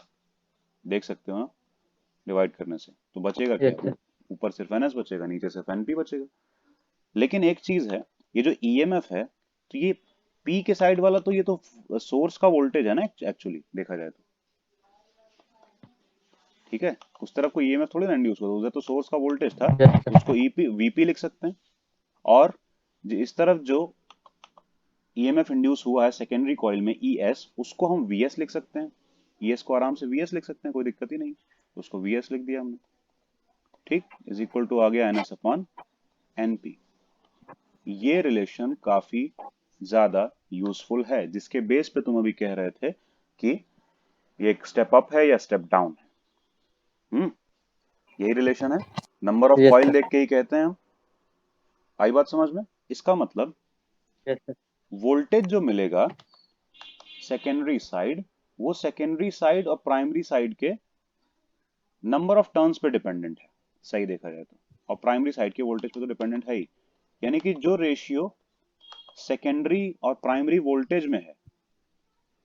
देख सकते हो ना? डिवाइड करने से तो बचेगा क्या? Yes sir. ऊपर सिर्फ NS बचेगा, नीचे सिर्फ NP बचेगा। लेकिन एक चीज है, ये जो EMF है, तो ये P के साइड वाला, तो ये तो सोर्स का वोल्टेज है ना, एक्चुअली देखा जाए तो। ठीक है, उस तरफ कोई EMF थोड़ी ना इंड्यूस होता, उधर तो सोर्स का वोल्टेज था, यस तो सर। उसको VP लिख सकते हैं। और इस तरफ जो EMF इंड्यूस हुआ है सेकेंडरी कॉइल में ES, उसको हम VS लिख सकते हैं। ES को आराम से VS लिख सकते हैं, कोई दिक्कत ही नहीं, तो उसको VS लिख दिया हमने। ठीक, इज इक्वल टू आ गया NS/NP। ये रिलेशन काफी ज्यादा यूजफुल है, जिसके बेस पे तुम अभी कह रहे थे कि ये एक स्टेप अप है या स्टेप डाउन है। यही रिलेशन है, number of yes coil sir. देख के ही कहते हैं हम। आई बात समझ में? इसका मतलब यस सर। वोल्टेज जो मिलेगा सेकेंडरी साइड, वो सेकेंडरी साइड और प्राइमरी साइड के नंबर ऑफ टर्न्स पे डिपेंडेंट है, सही देखा जाए तो, और प्राइमरी साइड के वोल्टेज पे तो डिपेंडेंट है ही। यानी कि जो रेशियो सेकेंडरी और प्राइमरी वोल्टेज में है,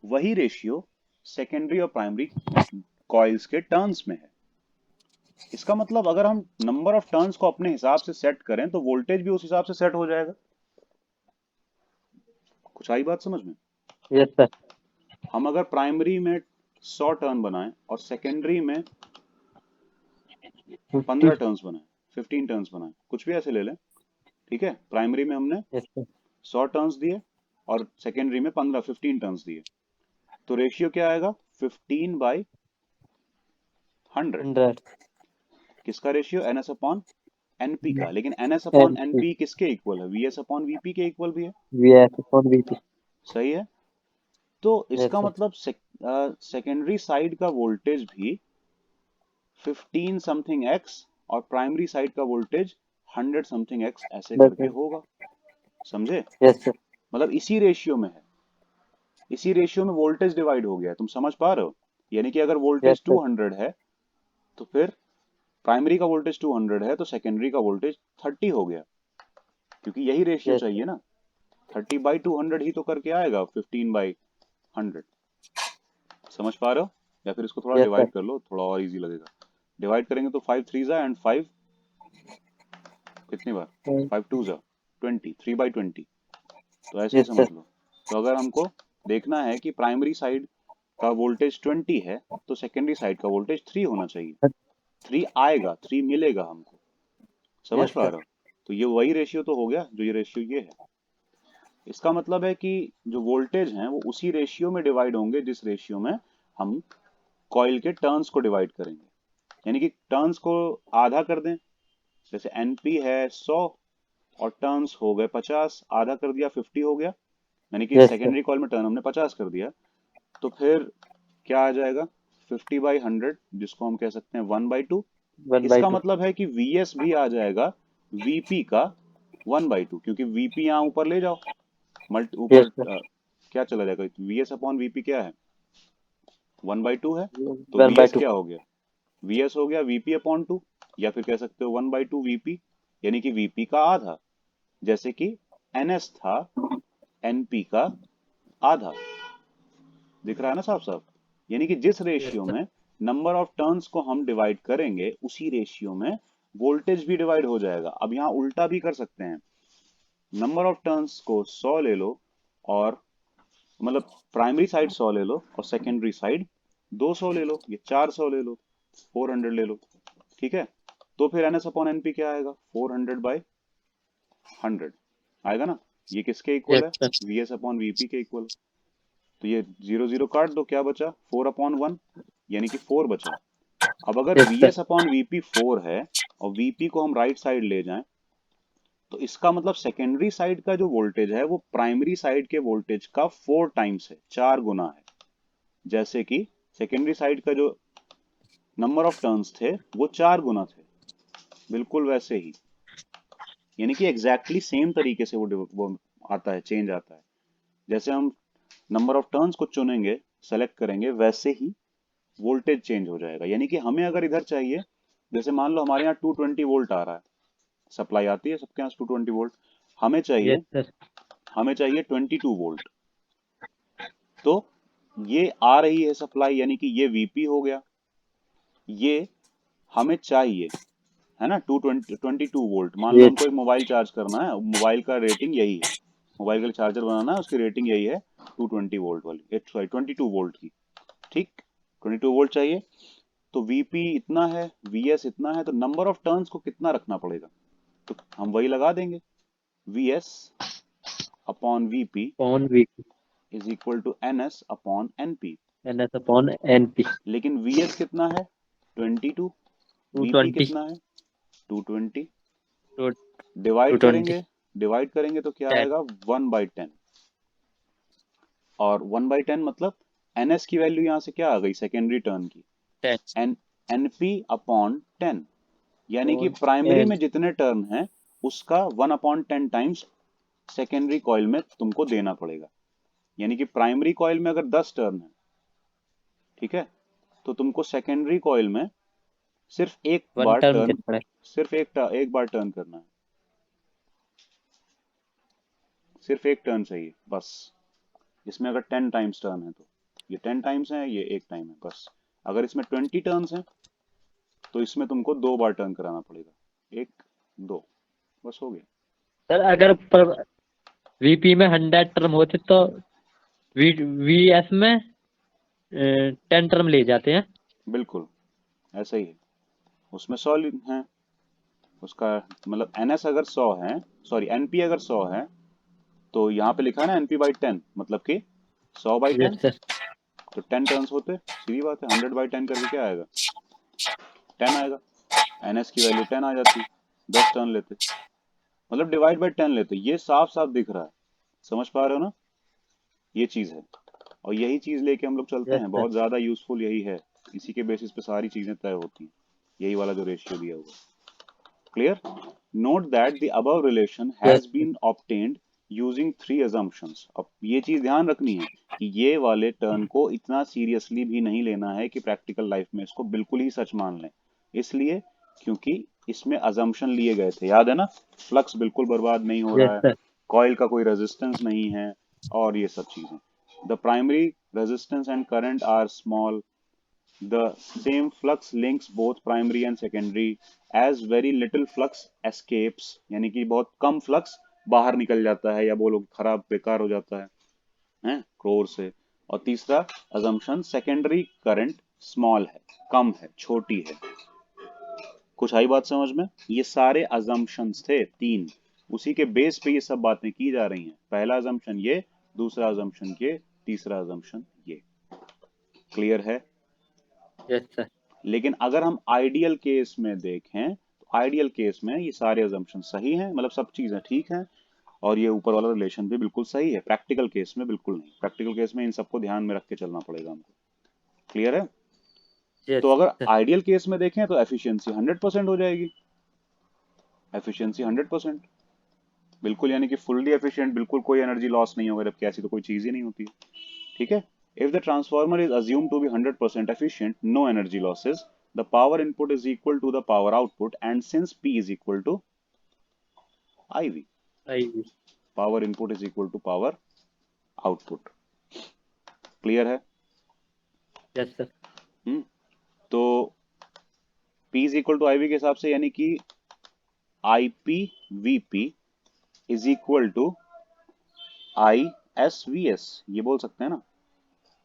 वही रेशियो सेकेंडरी और प्राइमरी कॉइल्स के टर्न्स में है। इसका मतलब अगर हम नंबर ऑफ टर्न्स को अपने हिसाब से सेट करें तो वोल्टेज भी उस हिसाब से सेट हो जाएगा। कुछ आई बात समझ में? Yes sir. हम अगर प्राइमरी में 100 टर्न बनाएं और सेकेंडरी में 15 टर्न्स बनाएं, 15 टर्न्स बनाएं, कुछ भी ऐसे ले लें, ठीक है? प्राइमरी में हमने यस सर। 100 टर्न्स दिए और सेकेंडरी में 15 टर्न्स दिए, तो रेशियो क्या आएगा? 15/100। 100। किसका रेशियो? NS/NP का। लेकिन एनपी। NS/NP किसके इक्वल है? VS/VP के इक्वल भी है। VS upon VP. सही है। तो यस इसका सर। मतलब सेकेंडरी साइड का वोल्टेज भी 15 समथिंग एक्स और प्राइमरी साइड का वोल्टेज 100 समथिंग एक्स ऐसे बस करके होगा। समझे? Yes sir. मतलब इसी रेशियो में है, इसी रेशियो में वोल्टेज डिवाइड हो गया, तुम समझ पा रहे हो? यानी कि अगर यस वोल्टेज सर। 200 है तो फिर प्राइमरी का वोल्टेज 200 है तो सेकेंडरी का वोल्टेज 30 हो गया, क्योंकि यही रेशियो यस चाहिए सर। ना। 30/200 ही तो करके आएगा 15/100। समझ पा रहे हो? या फिर इसको थोड़ा यस सर। डिवाइड कर लो, थोड़ा और इजी लगेगा। डिवाइड करेंगे तो 5 3 जा एंड 5 कितनी बार? 5 2 जा 20, 3/20। तो ऐसे ही यस समझ सर। लो। तो अगर हमको देखना है कि प्राइमरी साइड का वोल्टेज 20 है तो सेकेंडरी साइड का वोल्टेज 3 होना चाहिए। 3 आएगा, 3 मिलेगा हमको। समझ यस पा सर। रहे हो? तो ये वही रेशियो तो हो गया, जो ये रेशियो ये है। इसका मतलब है कि जो वोल्टेज हैं वो उसी रेशियो में डिवाइड होंगे जिस रेशियो में हम कॉइल के टर्न्स को डिवाइड करेंगे। यानी कि टर्न्स को आधा कर दें, जैसे NP है 100 और टर्न्स हो गए 50, आधा कर दिया 50 हो गया, यानी कि यस सर। सेकेंडरी कॉइल में टर्न हमने 50 कर दिया। तो फिर क्या आ जाएगा? 50/100, जिसको हम कह सकते हैं 1/2। वन बाई इसका टू। मतलब है कि Vs भी आ जाएगा Vp का 1/2, क्योंकि Vp यहाँ ऊपर ले जाओ, मल्ट ऊपर यस सर। क्या चला जाएगा, Vs अपॉन Vp क्या है, 1/2 है, तो वन बाई Vs टू। क्या हो गया, Vs हो गया Vp अपॉन 2, या फिर कह सकते हो 1/2 Vp, यानी कि Vp का आधा, जैसे कि Ns था Np का आधा। दिख रहा है ना साफ साफ, यानी कि जिस यस रेशियो सर। में नंबर ऑफ टर्न्स को हम डिवाइड करेंगे उसी रेशियो में वोल्टेज भी डिवाइड हो जाएगा। अब यहाँ उल्टा भी कर सकते हैं, नंबर ऑफ टर्न्स को 100 ले लो, और मतलब प्राइमरी साइड 100 ले लो और सेकेंडरी साइड 200 ले लो, ये 400 ले लो, 400 ले लो, ठीक है। तो फिर एन एस अपॉन एनपी क्या आएगा, 400/100 आएगा ना। ये किसके इक्वल यस है, sir. We S upon VP के इक्वल। तो ये 0 0 काट दो, क्या बचा, 4/1, यानी कि 4 बचा। अब अगर yes V sir. S upon VP 4 है और वीपी को हम राइट साइड ले जाएं, तो इसका मतलब सेकेंडरी साइड का जो वोल्टेज है वो प्राइमरी साइड के वोल्टेज का 4 टाइम्स है, 4 गुना है। जैसे कि सेकेंडरी साइड का जो नंबर ऑफ टर्न्स थे वो 4 गुना थे, बिल्कुल वैसे ही, यानी कि एग्जैक्टली सेम तरीके से वो आता है, चेंज आता है। जैसे हम नंबर ऑफ टर्न्स को चुनेंगे, सेलेक्ट करेंगे, वैसे ही वोल्टेज चेंज हो जाएगा। यानी कि हमें अगर इधर चाहिए, जैसे मान लो हमारे यहाँ 220 वोल्ट आ रहा है, सप्लाई आती है सबके यहाँ 220 वोल्ट, हमें यस चाहिए, सर। हमें चाहिए 22 वोल्ट। तो ये आ रही है सप्लाई, यानी कि ये वीपी हो गया, ये हमें चाहिए, है ना, 22 वोल्ट। मान लो हमको यस। एक मोबाइल चार्ज करना है, मोबाइल का रेटिंग यही है, मोबाइल का चार्जर बनाना है, उसकी रेटिंग यही है 220 वोल्ट वाली, सॉरी 22 वोल्ट की, ठीक, 22 वोल्ट चाहिए। तो वीपी इतना है, वीएस इतना है, तो नंबर ऑफ टर्न्स को कितना रखना पड़ेगा, तो हम वही लगा देंगे, VS upon VP upon V. Is equal to NS upon NP. N S upon N P. लेकिन वीएस कितना है, 22, टू वीपी ट्वेंटी। कितना है, 220, टू डिवाइड ट्वेंटी। करेंगे, डिवाइड करेंगे तो क्या 10। आएगा, 1/10, और 1/10 मतलब एनएस की वैल्यू यहां से क्या आ गई, सेकेंडरी टर्न की, 10 एन एनपी अपॉन 10, यानी कि अपॉन प्राइमरी एन। में जितने टर्न है उसका 1/10 टाइम्स सेकेंडरी कॉइल में तुमको देना पड़ेगा। यानी कि प्राइमरी कॉइल में अगर 10 टर्न है, ठीक है, तो तुमको सेकेंडरी कॉइल में सिर्फ एक वन बार टर्म टर्न, देना पड़े। सिर्फ एक बार टर्न करना है, सिर्फ एक टर्न चाहिए बस। इसमें अगर 10 टाइम्स टर्न है तो ये 10 टाइम्स है, ये एक टाइम है बस। अगर इसमें 20 टर्न्स हैं तो इसमें तुमको 2 बार टर्न कराना पड़ेगा, एक, दो, बस हो गया। सर अगर पर वीपी में 100 टर्म होते तो वी वी एस में 10 टर्म ले जाते हैं। बिल्कुल ऐसा ही है, उसमें 100 है, उसका मतलब एनएस अगर 100 है, सॉरी एनपी अगर 100 है, तो यहाँ पे लिखा है ना NP/10, मतलब कि 100/10, यस सर। तो 10 टर्न्स होते, सीधी बात है, 100/10 करके क्या आएगा, 10 आएगा। एनएस की वैल्यू 10 आ जाती, 10 टर्न लेते, मतलब डिवाइड बाई 10 लेते। ये साफ साफ दिख रहा है, समझ पा रहे हो ना, ये चीज है, और यही चीज लेके हम लोग चलते यस हैं, सर। बहुत ज्यादा यूजफुल यही है, इसी के बेसिस पे सारी चीजें तय होती हैं, यही वाला जो रेशियो दिया हुआ है। Clear? Note that the above relation yes has been obtained using 3 assumptions. अब ये चीज ध्यान रखनी है कि ये वाले टर्न को इतना सीरियसली भी नहीं लेना है कि प्रैक्टिकल लाइफ में इसको बिल्कुल ही सच मान लें। इसलिए क्योंकि इसमें अजम्पशन लिए गए थे, याद है ना, फ्लक्स बिल्कुल बर्बाद नहीं हो यस रहा है, सर। कॉइल का कोई रेजिस्टेंस नहीं है, और ये सब चीजें, the primary resistance and current are small, the same flux links both primary and secondary, as very little flux escapes, यानी कि बहुत कम फ्लक्स बाहर निकल जाता है, या बोलो खराब बेकार हो जाता है कोर से। और तीसरा अजम्पशन, सेकेंडरी करंट स्मॉल है, कम है, छोटी है। कुछ आई बात समझ में, ये सारे अजम्पशंस थे तीन, उसी के बेस पे ये सब बातें की जा रही हैं। पहला अजम्पशन ये, दूसरा अजम्पशन ये, तीसरा अजम्पशन ये। क्लियर है? Yes sir. लेकिन अगर हम आइडियल केस में देखें, तो आइडियल केस में ये सारे अजम्पशन सही हैं, मतलब सब चीजें ठीक हैं, और ये ऊपर वाला रिलेशन भी बिल्कुल सही है। प्रैक्टिकल केस में बिल्कुल नहीं, प्रैक्टिकल केस में इन सबको ध्यान में रख के चलना पड़ेगा हमको। क्लियर है? यस तो अगर सर। आइडियल केस में देखें तो एफिशिएंसी 100% हो जाएगी, एफिशिएंसी 100%, बिल्कुल, यानी कि फुल्ली एफिशिएंट, बिल्कुल कोई एनर्जी लॉस नहीं होगा, जबकि ऐसी तो कोई चीज ही नहीं होती। ठीक है। If the transformer is assume to be 100% efficient, no energy losses, the power input is equal to the power output, and since P is equal to IV, I. power input is equal to power output। Clear है? Yes sir. Hmm. तो P is equal to IV के हिसाब से, यानी कि IP VP is equal to IS VS, ये बोल सकते हैं ना,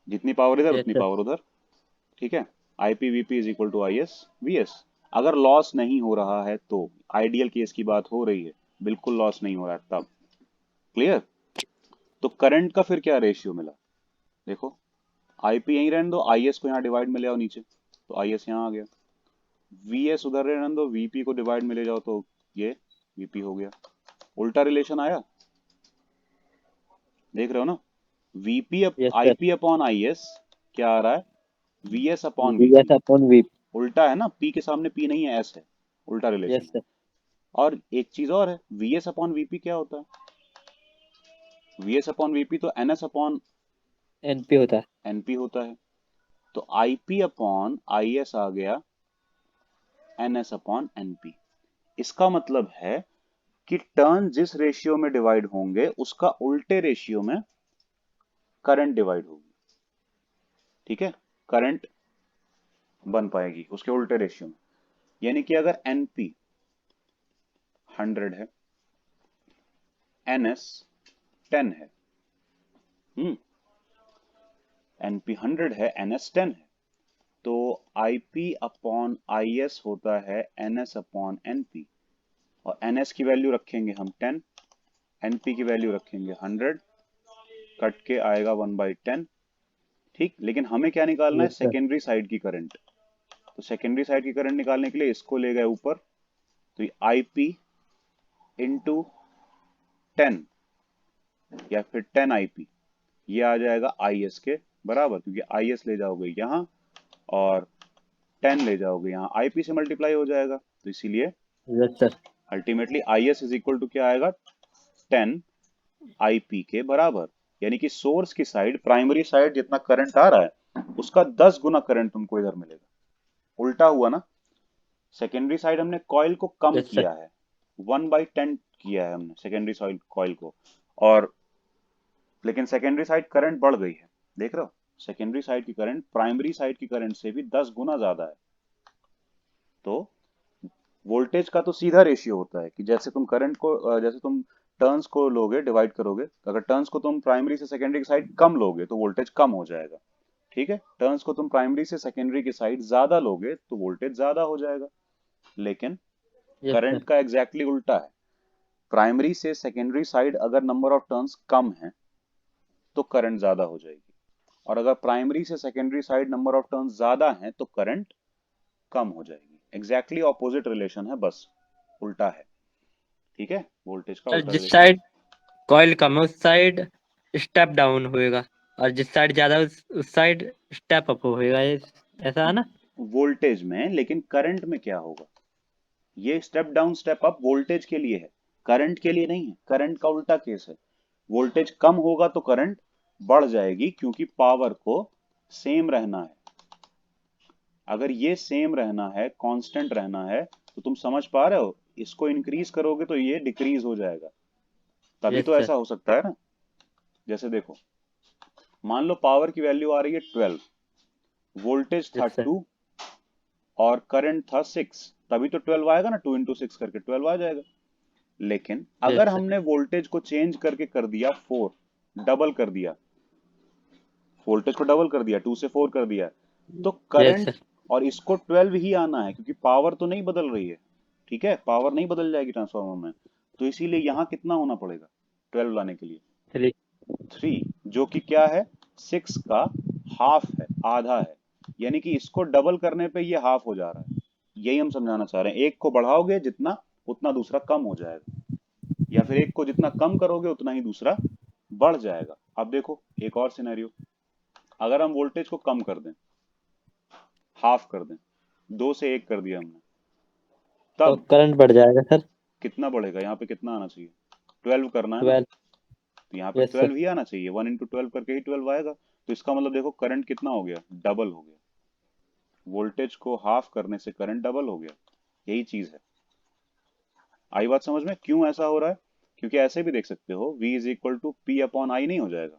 जितनी पावर इधर यस उतनी सर। पावर उधर। ठीक है। IPVP is equal to ISVS। अगर लॉस नहीं हो रहा है तो, आइडियल केस की बात हो रही है, बिल्कुल लॉस नहीं हो रहा है तब। क्लियर? तो करंट का फिर क्या रेशियो मिला? देखो, IP यहीं रहने दो, IS को यहाँ डिवाइड में ले आओ नीचे, तो IS यहाँ आ गया। VS उधर रहने दो, VP को डिवाइड में ले जाओ तो ये VP हो गया। उल्टा रिलेशन आया, देख रहे हो ना? VP yes sir. IP upon IS क्या आ रहा है? VS upon V VP। S upon V. उल्टा है ना, P के सामने P नहीं है, S है, उल्टा रिलेशन यस है। सर। और एक चीज और है, VS अपॉन VP क्या होता है? VS अपॉन VP तो NS अपॉन एनपी होता है। NP होता है। तो IP अपॉन IS आ गया NS अपॉन NP। इसका मतलब है कि टर्न जिस रेशियो में डिवाइड होंगे उसका उल्टे रेशियो में करंट डिवाइड होगी। ठीक है। करंट बन पाएगी उसके उल्टे रेशियो में, यानी कि अगर NP 100 है, NS 10 है, NP 100 है, NS 10 है, तो IP अपॉन IS होता है NS अपॉन NP। और NS की वैल्यू रखेंगे हम 10, NP की वैल्यू रखेंगे 100, कट के आएगा 1/10। ठीक, लेकिन हमें क्या निकालना है? Yes sir. सेकेंडरी साइड की करंट। तो सेकेंडरी साइड की करंट निकालने के लिए इसको ले गए ऊपर, तो ये IP इंटू 10 या फिर 10 IP, ये आ जाएगा IS के बराबर, क्योंकि IS ले जाओगे यहाँ और 10 ले जाओगे यहाँ, IP से मल्टीप्लाई हो जाएगा, तो इसीलिए yes sir. Ultimately IS is equal to क्या आएगा? 10 IP के बराबर। यानी कि सोर्स की साइड, प्राइमरी साइड जितना करंट आ रहा है उसका 10 गुना करंट तुमको इधर मिलेगा। उल्टा हुआ ना, सेकेंडरी साइड हमने कॉइल को कम यस सर। किया है, 1/10 किया है हमने सेकेंडरी साइड कॉइल को, और लेकिन सेकेंडरी साइड करंट बढ़ गई है। देख रहे हो, सेकेंडरी साइड की करंट प्राइमरी साइड की करंट से भी 10 गुना ज्यादा है। तो वोल्टेज का तो सीधा रेशियो होता है कि जैसे तुम करंट को जैसे तुम टर्न्स को लोगे, डिवाइड करोगे, अगर टर्न्स को तुम प्राइमरी से सेकेंडरी की साइड कम लोगे तो वोल्टेज कम हो जाएगा। ठीक है। टर्न्स को तुम प्राइमरी से सेकेंडरी की साइड ज्यादा लोगे तो वोल्टेज ज्यादा हो जाएगा। लेकिन यस करंट सर। का एग्जैक्टली उल्टा है, प्राइमरी से सेकेंडरी साइड अगर नंबर ऑफ टर्न्स कम है तो करंट ज्यादा हो जाएगी, और अगर प्राइमरी से secondary side number of turns ज्यादा है तो करंट कम हो जाएगी। एग्जैक्टली ऑपोजिट रिलेशन है, बस उल्टा है। ठीक है, वोल्टेज का सर उल्टा जिस रिलेशन है। साइड कॉइल कम है उस साइड स्टेप डाउन होएगा, और जिस साइड ज्यादा उस साइड स्टेप अप होएगा, ये ऐसा है ना? वोल्टेज में, लेकिन करंट में क्या होगा? ये step down step up voltage के लिए है, करंट के लिए नहीं है। करंट का उल्टा केस है, वोल्टेज कम होगा तो करंट बढ़ जाएगी, क्योंकि पावर को सेम रहना है। अगर ये सेम रहना है, कांस्टेंट रहना है, तो तुम समझ पा रहे हो, इसको इंक्रीज करोगे तो ये डिक्रीज हो जाएगा, तभी यस तो सर। ऐसा हो सकता है ना। जैसे देखो, मान लो पावर की वैल्यू आ रही है 12, वोल्टेज था यस सर। 2 और करंट था 6, तभी तो 12 आएगा ना, 2 × 6 करके 12 आ जाएगा। लेकिन अगर यस सर। हमने वोल्टेज को चेंज करके कर दिया 4, डबल कर दिया, वोल्टेज को डबल कर दिया, 2 से 4 कर दिया, तो यस करंट सर। और इसको 12 ही आना है, क्योंकि पावर तो नहीं बदल रही है। ठीक है, पावर नहीं बदल जाएगी ट्रांसफार्मर में, तो इसीलिए यहां कितना होना पड़ेगा 12 लाने के लिए? चलिए। 3, जो कि क्या है? 6 का हाफ है, आधा है। यानी कि इसको डबल करने पे ये हाफ हो जा रहा है। यही हम समझाना चाह रहे हैं, एक को बढ़ाओगे जितना, उतना दूसरा कम हो जाएगा, या फिर एक को जितना कम करोगे उतना ही दूसरा बढ़ जाएगा। अब देखो एक और सिनेरियो, अगर हम वोल्टेज को कम कर दें, हाफ कर दें, 2 से 1 कर दिया हमने, तो तब करंट बढ़ जाएगा सर। कितना बढ़ेगा, यहाँ पे कितना आना चाहिए, 12 करना है ना, 12। तो यहाँ पे यस 12 सर। ही आना चाहिए, 1 into 12 करके ही 12 आएगा। तो इसका मतलब देखो करंट कितना हो गया, डबल हो गया, वोल्टेज को हाफ करने से करंट डबल हो गया, यही चीज है। आई बात समझ में क्यों ऐसा हो रहा है, क्योंकि ऐसे भी देख सकते हो V is equal to P upon I नहीं हो जाएगा।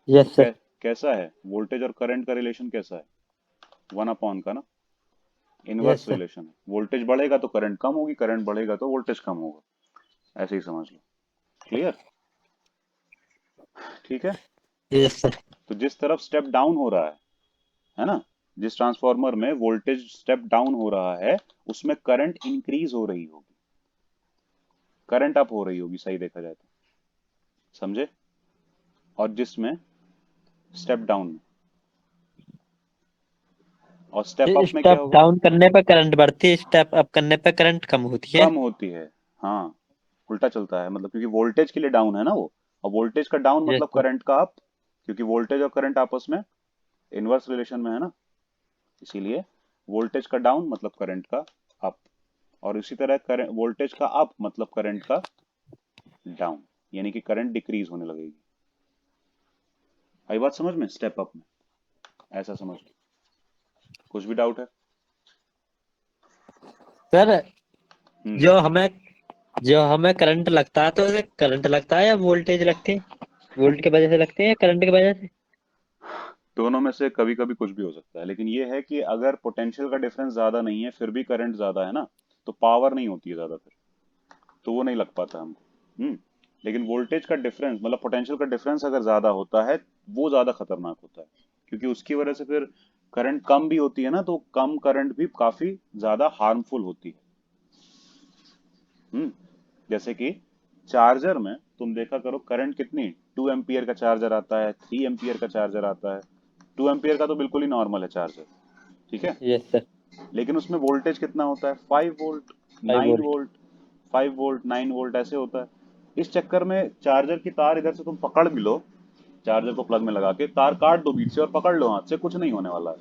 Yes sir. कैसा है वोल्टेज और करंट का रिलेशन, कैसा है, 1 अपॉन का ना, इनवर्स यस सर। रिलेशन है। वोल्टेज बढ़ेगा तो करंट कम होगी, करंट बढ़ेगा तो वोल्टेज कम होगा, ऐसे ही समझ लो। क्लियर, ठीक है। Yes sir. तो जिस तरफ स्टेप डाउन हो रहा है ना, जिस ट्रांसफार्मर में वोल्टेज स्टेप डाउन हो रहा है, उसमें करंट इंक्रीज हो रही होगी, करंट अप हो रही होगी, सही देखा जाए तो, समझे। और जिसमें स्टेप डाउन में, और स्टेप अप में क्या स्टेप होगा, डाउन करने पर करंट बढ़ती है, स्टेप अप करने पर करंट कम होती है। कम होती है। हाँ, उल्टा चलता है, मतलब क्योंकि वोल्टेज के लिए डाउन है ना वो, और वोल्टेज का डाउन यस मतलब सर। करंट का अप, क्योंकि वोल्टेज और करंट आपस में इनवर्स रिलेशन में है ना, इसीलिए वोल्टेज का डाउन मतलब करंट का अप, और इसी तरह करंट वोल्टेज का अप मतलब करंट का डाउन, यानी कि करंट डिक्रीज होने लगेगी। आई बात समझ में, स्टेप अप में ऐसा समझ लो। कुछ भी डाउट है? सर हम्म, जो हमें जो हमें करंट लगता है, तो करंट लगता है या वोल्टेज लगती है? वोल्ट की वजह से लगती है या करंट की वजह से? दोनों में से कभी कभी कुछ भी हो सकता है, लेकिन ये है कि अगर पोटेंशियल का डिफरेंस ज्यादा नहीं है फिर भी करंट ज्यादा है ना, तो पावर नहीं होती है ज्यादा, फिर तो वो नहीं लग पाता हमको। लेकिन वोल्टेज का डिफरेंस मतलब पोटेंशियल का डिफरेंस अगर ज्यादा होता है, वो ज्यादा खतरनाक होता है, क्योंकि उसकी वजह से फिर करंट कम भी होती है ना, तो कम करंट भी काफी ज्यादा हार्मफुल होती है। हम्म जैसे कि चार्जर में तुम देखा करो करंट कितनी, 2 एम्पियर का चार्जर आता है, 3 एम्पियर का चार्जर आता है। 2 एम्पियर का तो बिल्कुल ही नॉर्मल है चार्जर, ठीक है। Yes sir. लेकिन उसमें वोल्टेज कितना होता है, 5 volt, 5 nine volt. Volt 5 volt 9 volt ऐसे होता है। इस चक्कर में चार्जर की तार इधर से तुम पकड़ भी लो, चार्जर को प्लग में लगा के तार काट दो बीच से और पकड़ लो हाथ से, कुछ नहीं होने वाला है।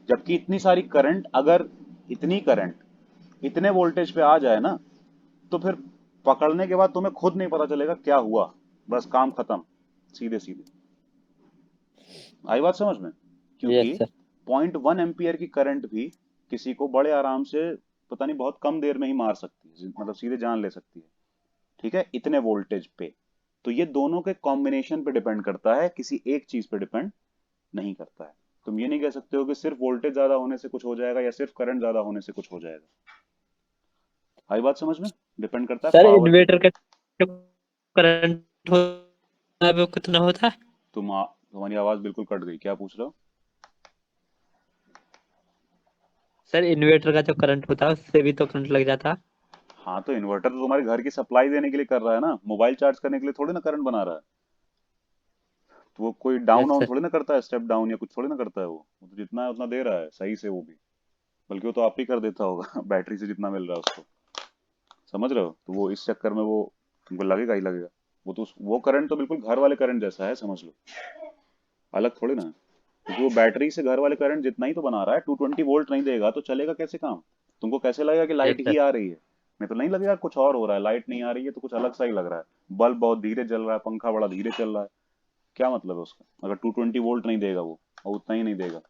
जबकि इतनी सारी करंट अगर, इतनी करंट इतने वोल्टेज पे आ जाए ना, तो फिर पकड़ने के बाद तुम्हें खुद नहीं पता चलेगा क्या हुआ, बस काम खत्म, सीधे सीधे। आई बात समझ में, क्योंकि यस सर। 0.1 एम्पियर की करंट भी किसी को बड़े आराम से, पता नहीं बहुत कम देर में ही मार सकती है, मतलब सीधे जान ले सकती है, ठीक है, इतने वोल्टेज पे। तो ये दोनों के कॉम्बिनेशन पे डिपेंड करता है, किसी एक चीज पे डिपेंड नहीं करता है। तुम ये नहीं कह सकते हो कि सिर्फ वोल्टेज ज्यादा होने से कुछ हो जाएगा या सिर्फ करंट ज्यादा होने से कुछ हो जाएगा। आई बात समझ में, डिपेंड करता है सर पावर के इन्वर्टर ऊपर। का जो करंट होता है वो कितना होता है? तुम्हारी आवाज बिल्कुल कट गई, क्या पूछ रहे हो? सर इन्वर्टर का जो करंट होता है उससे भी तो करंट लग जाता है। हाँ, तो इन्वर्टर तो तुम्हारे घर की सप्लाई देने के लिए कर रहा है ना, मोबाइल चार्ज करने के लिए थोड़ी ना करंट बना रहा है। तो वो कोई डाउन यस ऑन सर। थोड़ी ना करता है, स्टेप डाउन या कुछ थोड़ी ना करता है, वो तो जितना है उतना दे रहा है सही से, वो भी बल्कि वो तो आप ही कर देता होगा बैटरी से जितना मिल रहा है उसको, समझ रहे हो। तो वो इस चक्कर में वो तुमको लगेगा ही लगेगा। वो तो वो करंट तो बिल्कुल घर वाले करंट जैसा है, समझ लो, अलग थोड़ी ना है। क्योंकि वो बैटरी से घर वाले करंट जितना ही तो बना रहा है, 220 वोल्ट नहीं देगा तो चलेगा कैसे काम। तुमको कैसे लगेगा कि यस लाइट सर। ही आ रही है, नहीं तो नहीं लगेगा कुछ और हो रहा है, लाइट नहीं आ रही है तो कुछ अलग सा ही लग रहा है, बल्ब बहुत धीरे जल रहा है, पंखा बड़ा धीरे चल रहा है, क्या मतलब है उसका, अगर 220 वोल्ट नहीं देगा वो, और उतना ही नहीं देगा,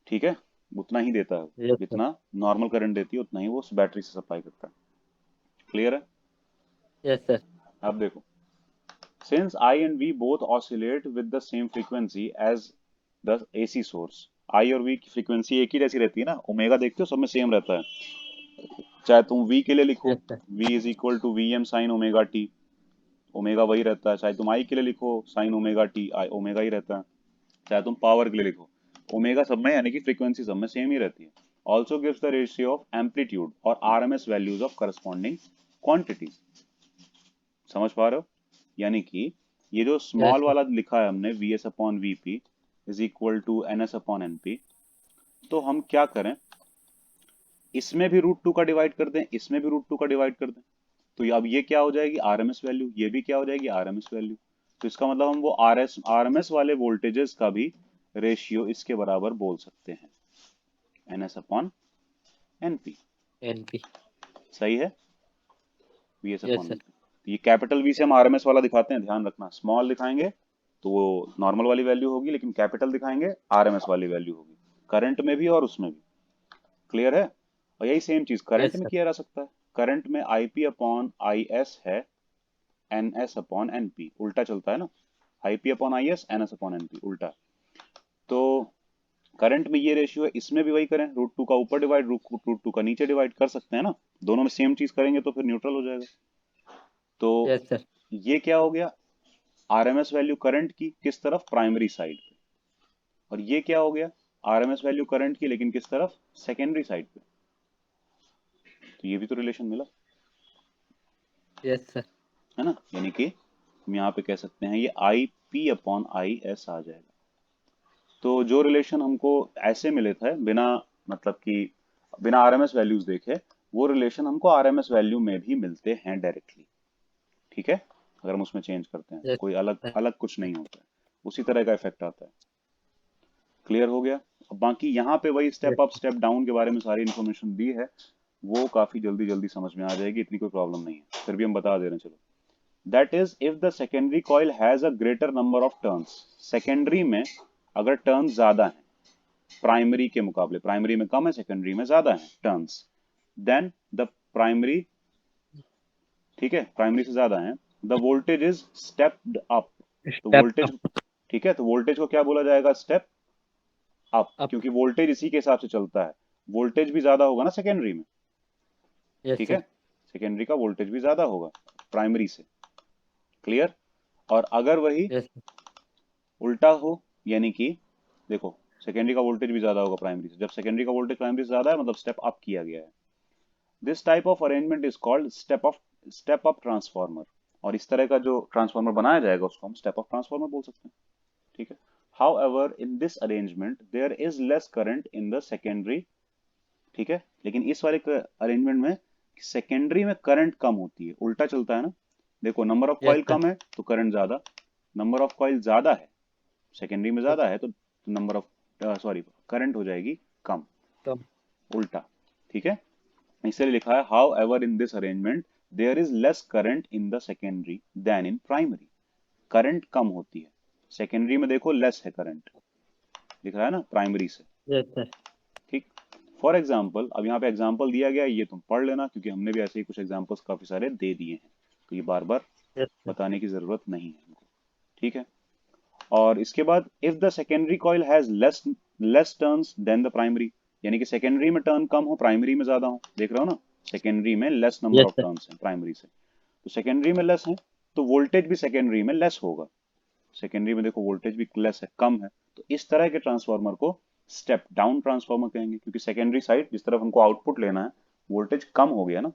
ठीक है, उतना ही देता है, यस सर। जितना नॉर्मल करंट देती है उतना ही वो उस बैटरी से सप्लाई करता है। क्लियर है? Yes sir. अब देखो, since I and V both oscillate with the same frequency as the AC source, I और V की फ्रीक्वेंसी एक ही जैसी रहती है ना, ओमेगा देखते हो सब में सेम रहता है, चाहे तुम V के लिए लिखो, yes sir. V is equal to V M sine omega t, omega वही रहता है, चाहे तुम I के लिए लिखो sine omega t, I omega ही रहता है, चाहे तुम पावर के लिए लिखो, ओमेगा सब में यानी कि फ्रीक्वेंसी सब में सेम ही रहती है। Also gives the ratio of amplitude और RMS values of corresponding quantities, समझ पा रहे हो, यानी कि ये जो यस स्मॉल सर। वाला लिखा है हमने V S upon V P is equal to N S upon N P, तो हम क्या करें, इसमें भी √2 का डिवाइड कर दें, इसमें भी √2 का डिवाइड कर दें, तो अब ये क्या हो जाएगी आरएमएस वैल्यू, ये भी क्या हो जाएगी आरएमएस वैल्यू। तो इसका मतलब हम वो आरएमएस वाले वोल्टेजेस का भी रेशियो इसके बराबर बोल सकते हैं, NS अपॉन NP। NP। सही है, VS yes upon sir. NP। ये कैपिटल वी से हम RMS वाला दिखाते हैं, ध्यान रखना। स्मॉल दिखाएंगे तो वो नॉर्मल वाली वैल्यू होगी, लेकिन कैपिटल दिखाएंगे RMS वाली वैल्यू होगी, करंट में भी और उसमें भी। क्लियर है? और यही सेम चीज करंट यस में सर। किया जा सकता है। करंट में IP अपॉन IS है, NS अपॉन NP, उल्टा चलता है ना, IP upon IS, NS upon NP, उल्टा। तो करंट में ये रेशियो है, इसमें भी वही करें, √2 का ऊपर डिवाइड, √2 का नीचे डिवाइड कर सकते हैं ना, दोनों में सेम चीज करेंगे तो फिर न्यूट्रल हो जाएगा। तो यस सर। ये क्या हो गया, RMS वैल्यू करंट की किस तरफ, प्राइमरी साइड पे। और ये क्या हो गया, RMS वैल्यू करंट की लेकिन किस तरफ, सेकेंडरी साइड पे। तो ये भी तो रिलेशन मिला, यस सर। है ना। यानी कि हम यहाँ पे कह सकते हैं ये IP अपॉन IS आ जाएगा। तो जो रिलेशन हमको ऐसे मिले थे बिना, मतलब कि बिना RMS वैल्यूज देखे, वो रिलेशन हमको RMS वैल्यू में भी मिलते हैं डायरेक्टली। ठीक है, अगर हम उसमें चेंज करते हैं तो यस कोई अलग सर। अलग कुछ नहीं होता है, उसी तरह का इफेक्ट आता है। क्लियर हो गया? अब बाकी यहाँ पे वही step up yes step down के बारे में सारी इन्फॉर्मेशन दी है, वो काफी जल्दी जल्दी समझ में आ जाएगी, इतनी कोई प्रॉब्लम नहीं है, फिर भी हम बता दे रहे हैं चलो। That is if the secondary coil has a greater number of turns. Secondary में अगर टर्न्स ज्यादा है प्राइमरी के मुकाबले, प्राइमरी में कम है, सेकेंडरी में ज्यादा है टर्न्स, देन द प्राइमरी, ठीक है, प्राइमरी से ज्यादा है, the voltage is stepped up. तो स्टेप वोल्टेज, अप। ठीक है, तो वोल्टेज को क्या बोला जाएगा, स्टेप अप, अप। क्योंकि वोल्टेज इसी के हिसाब से चलता है। वोल्टेज भी ज्यादा होगा ना सेकेंडरी में, यस ठीक है, सर। सेकेंडरी का वोल्टेज भी ज्यादा होगा प्राइमरी से। क्लियर? और अगर वही यस उल्टा हो, यानी कि देखो, सेकेंडरी का वोल्टेज भी ज्यादा होगा प्राइमरी से, जब सेकेंडरी का वोल्टेज प्राइमरी से ज्यादा है मतलब स्टेप अप किया गया है। This type of arrangement is called step up transformer. और इस तरह का जो ट्रांसफॉर्मर बनाया जाएगा उसको हम स्टेप अप ट्रांसफॉर्मर बोल सकते हैं। ठीक है। However, in this arrangement, there is less current in the secondary, ठीक है, लेकिन इस वाले अरेंजमेंट में सेकेंडरी में करंट कम होती है, उल्टा चलता है ना। देखो, number of yes coil sir. कम है तो करंट ज्यादा, नंबर ऑफ कॉइल ज्यादा है, सेकेंडरी में ज्यादा है तो नंबर ऑफ, सॉरी, करंट हो जाएगी कम, कम। उल्टा। ठीक है, इसलिए लिखा है however in this arrangement there is less current in the secondary than in primary. Current कम होती है, सेकेंडरी में देखो लेस है करंट, दिख रहा है ना, प्राइमरी से। Yes sir. ठीक। फॉर एग्जाम्पल, अब यहाँ पे एग्जाम्पल दिया गया है, ये तुम पढ़ लेना क्योंकि हमने भी ऐसे ही कुछ एग्जाम्पल्स काफी सारे दे दिए हैं, तो ये बार बार यस सर। बताने की जरूरत नहीं है हमको। ठीक है। और इसके बाद if the secondary coil has less less turns than the primary, यानी कि सेकेंडरी में टर्न कम हो प्राइमरी में ज्यादा हो, देख रहे हो ना, सेकेंडरी में less number yes of sir. Turns है प्राइमरी से, तो सेकेंडरी में लेस है, तो वोल्टेज भी सेकेंडरी में लेस होगा। सेकेंडरी में देखो वोल्टेज भी लेस है, कम है, तो इस तरह के ट्रांसफार्मर को स्टेप डाउन ट्रांसफार्मर कहेंगे, क्योंकि सेकेंडरी साइड जिस तरफ हमको आउटपुट लेना है, वोल्टेज कम हो गया ना।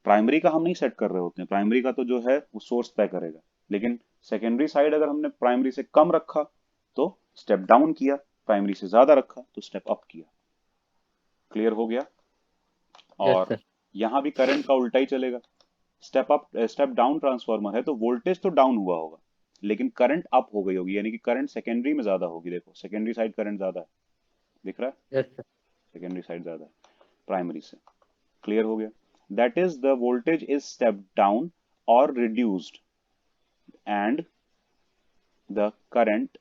प्राइमरी का हम नहीं सेट कर रहे होते हैं, प्राइमरी का तो जो है वो सोर्स तय करेगा, लेकिन सेकेंडरी साइड अगर हमने प्राइमरी से कम रखा तो स्टेप डाउन किया, प्राइमरी से ज्यादा रखा तो स्टेप अप किया। क्लियर हो गया? यस और सर। यहां भी करंट का उल्टा ही चलेगा। Step up step down transformer है तो वोल्टेज तो डाउन हुआ होगा लेकिन करंट अप हो गई होगी, यानी कि करंट सेकेंडरी में ज्यादा होगी। देखो, सेकेंडरी साइड करंट ज्यादा है, दिख रहा है, यस सर। सेकेंडरी साइड ज्यादा है प्राइमरी से। क्लियर हो गया? That is the voltage is step down और reduced and the current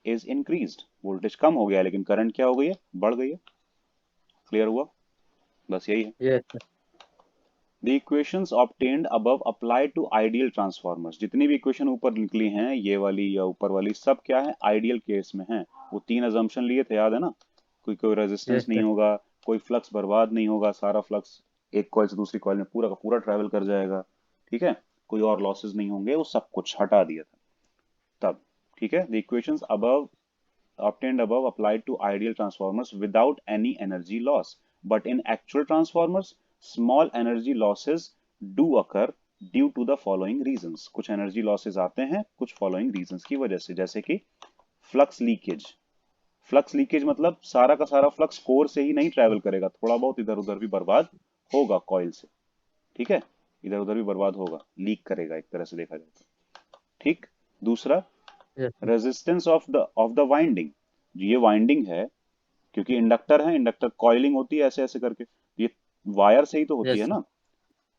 is increased. Voltage कम हो गया लेकिन करंट क्या हो गई है, बढ़ गई है। क्लियर हुआ? बस यही है। Yes sir. The equations obtained above apply to ideal transformers। जितनी भी इक्वेशन ऊपर निकली हैं, ये वाली या ऊपर वाली, सब क्या है, आइडियल केस में है। वो 3 अजम्पशन लिए थे, याद है ना, कोई कोई रेजिस्टेंस यस नहीं सर। होगा, कोई फ्लक्स बर्बाद नहीं होगा, सारा फ्लक्स एक कॉइल से दूसरी कॉइल में पूरा का पूरा ट्रैवल कर जाएगा, ठीक है, कोई और लॉसेस नहीं होंगे, वो सब कुछ हटा दिया था तब। ठीक है, the equations above obtained above applied to ideal transformers without any energy loss, but in actual transformers small energy losses do occur due to the following reasons। कुछ एनर्जी लॉसेस आते हैं कुछ फॉलोइंग रीजंस की वजह से, जैसे कि flux leakage. Flux leakage मतलब सारा का सारा फ्लक्स कोर से ही नहीं ट्रेवल करेगा, थोड़ा बहुत इधर उधर भी बर्बाद होगा कॉइल से, ठीक है, इधर उधर भी बर्बाद होगा, लीक करेगा एक तरह से देखा जाए तो। ठीक। दूसरा, yes sir. Resistance of the winding. ये वाइंडिंग है, क्योंकि इंडक्टर है, इंडक्टर कॉइलिंग होती है ऐसे ऐसे करके, ये वायर से ही तो होती है यस ना।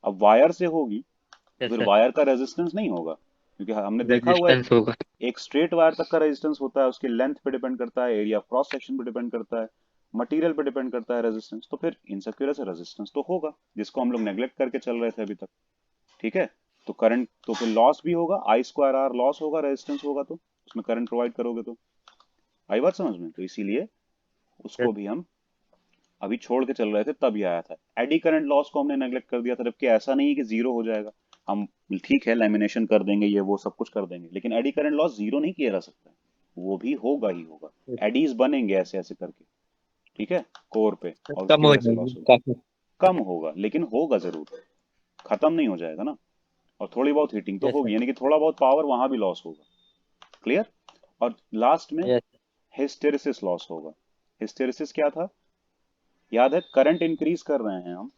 अब वायर से होगी तो यस फिर सर। वायर का रेजिस्टेंस नहीं होगा, क्योंकि हमने देखा हुआ है रेजिस्टेंस होगा। एक स्ट्रेट वायर तक का रेजिस्टेंस होता है, उसकी लेंथ पे डिपेंड करता है, एरिया क्रॉस सेक्शन पे डिपेंड करता है, मटेरियल पे डिपेंड करता है रेजिस्टेंस, तो फिर इन सब की वजह से रेजिस्टेंस तो होगा, जिसको हम लोग नेग्लेक्ट करके चल रहे थे अभी तक। ठीक है, तो करंट तो फिर लॉस भी होगा, आई स्क्वायर आर लॉस होगा, रेजिस्टेंस होगा तो उसमें करंट प्रोवाइड करोगे तो। आई बात समझ में? तो इसीलिए यस उसको भी हम अभी छोड़ के चल रहे थे, तब ये आया था। एडी करंट लॉस को हमने नेग्लेक्ट कर दिया था, जबकि ऐसा नहीं है कि जीरो हो जाएगा। हम ठीक है लैमिनेशन कर देंगे, ये वो सब कुछ कर देंगे, लेकिन एडी करंट लॉस जीरो नहीं किया जा सकता है, वो भी होगा ही होगा। एडीज बनेंगे ऐसे ऐसे करके, ठीक है, कोर पे, और उसकी कम हो वजह से जाएगी लॉस होगा। काफी। कम होगा लेकिन होगा जरूर, खत्म नहीं हो जाएगा ना। और थोड़ी बहुत हीटिंग तो यस सर। होगी, यानी कि थोड़ा बहुत पावर वहां भी लॉस होगा। क्लियर? और लास्ट में यस हिस्टेरिसिस लॉस होगा। हिस्टेरिसिस क्या था? याद है, करंट इंक्रीज कर रहे हैं हम,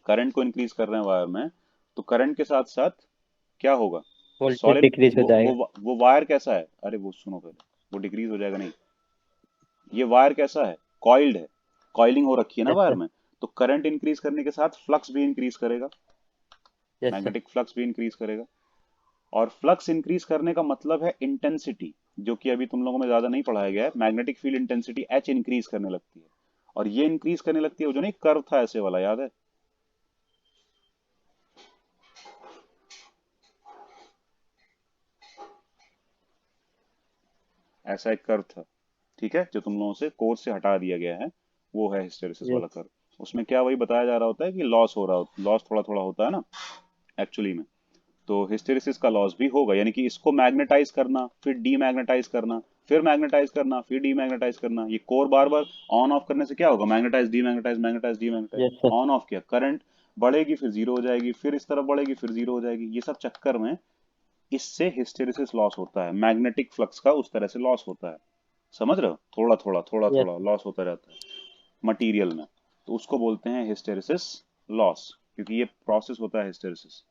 करंट को इंक्रीज कर रहे हैं वायर में, तो करंट के साथ साथ क्या होगा? वोल्टेज सॉलिड, डिक्रीज हो जाएगा। वो वायर कैसा है? अरे वो सुनो पहले, वो डिक्रीज हो जाएगा नहीं, ये वायर कैसा है? कॉइल्ड है, कॉइलिंग हो रखी है ना यस वायर सर। में, तो करंट इंक्रीज करने के साथ फ्लक्स भी इंक्रीज करेगा, यस सर। मैग्नेटिक फ्लक्स भी इंक्रीज करेगा। और फ्लक्स इंक्रीज करने का मतलब है इंटेंसिटी, जो कि अभी तुम लोगों में ज्यादा नहीं पढ़ाया गया है, magnetic field intensity H increase करने लगती है। और ये इंक्रीज करने लगती है, वो जो नहीं कर्व था ऐसे वाला, याद है? ऐसा एक कर्व था, ठीक है, जो तुम लोगों से कोर्स से हटा दिया गया है, वो है हिस्टेरिसिस यस वाला कर्व। उसमें क्या वही बताया जा रहा होता है कि लॉस हो रहा, लॉस थोड़ा थोड़ा होता है ना एक्चुअली में। तो हिस्टेरिसिस का लॉस भी होगा, यानी कि इसको मैग्नेटाइज करना, फिर डीमैग्नेटाइज करना, फिर मैग्नेटाइज करना, फिर डीमैग्नेटाइज करना, ये कोर बार बार ऑन ऑफ करने से क्या होगा? Magnetize demagnetize, magnetize demagnetize. Yes sir. On off किया, करंट बढ़ेगी फिर जीरो हो जाएगी, फिर इस तरफ बढ़ेगी फिर जीरो हो जाएगी, ये सब चक्कर में इससे हिस्टेरिसिस लॉस होता है, मैग्नेटिक फ्लक्स का उस तरह से लॉस होता है। समझ रहे हो? थोड़ा थोड़ा थोड़ा यस थोड़ा लॉस होता रहता है मटेरियल में, तो उसको बोलते हैं हिस्टेरिसिस लॉस, क्योंकि ये प्रोसेस होता है hysteresis.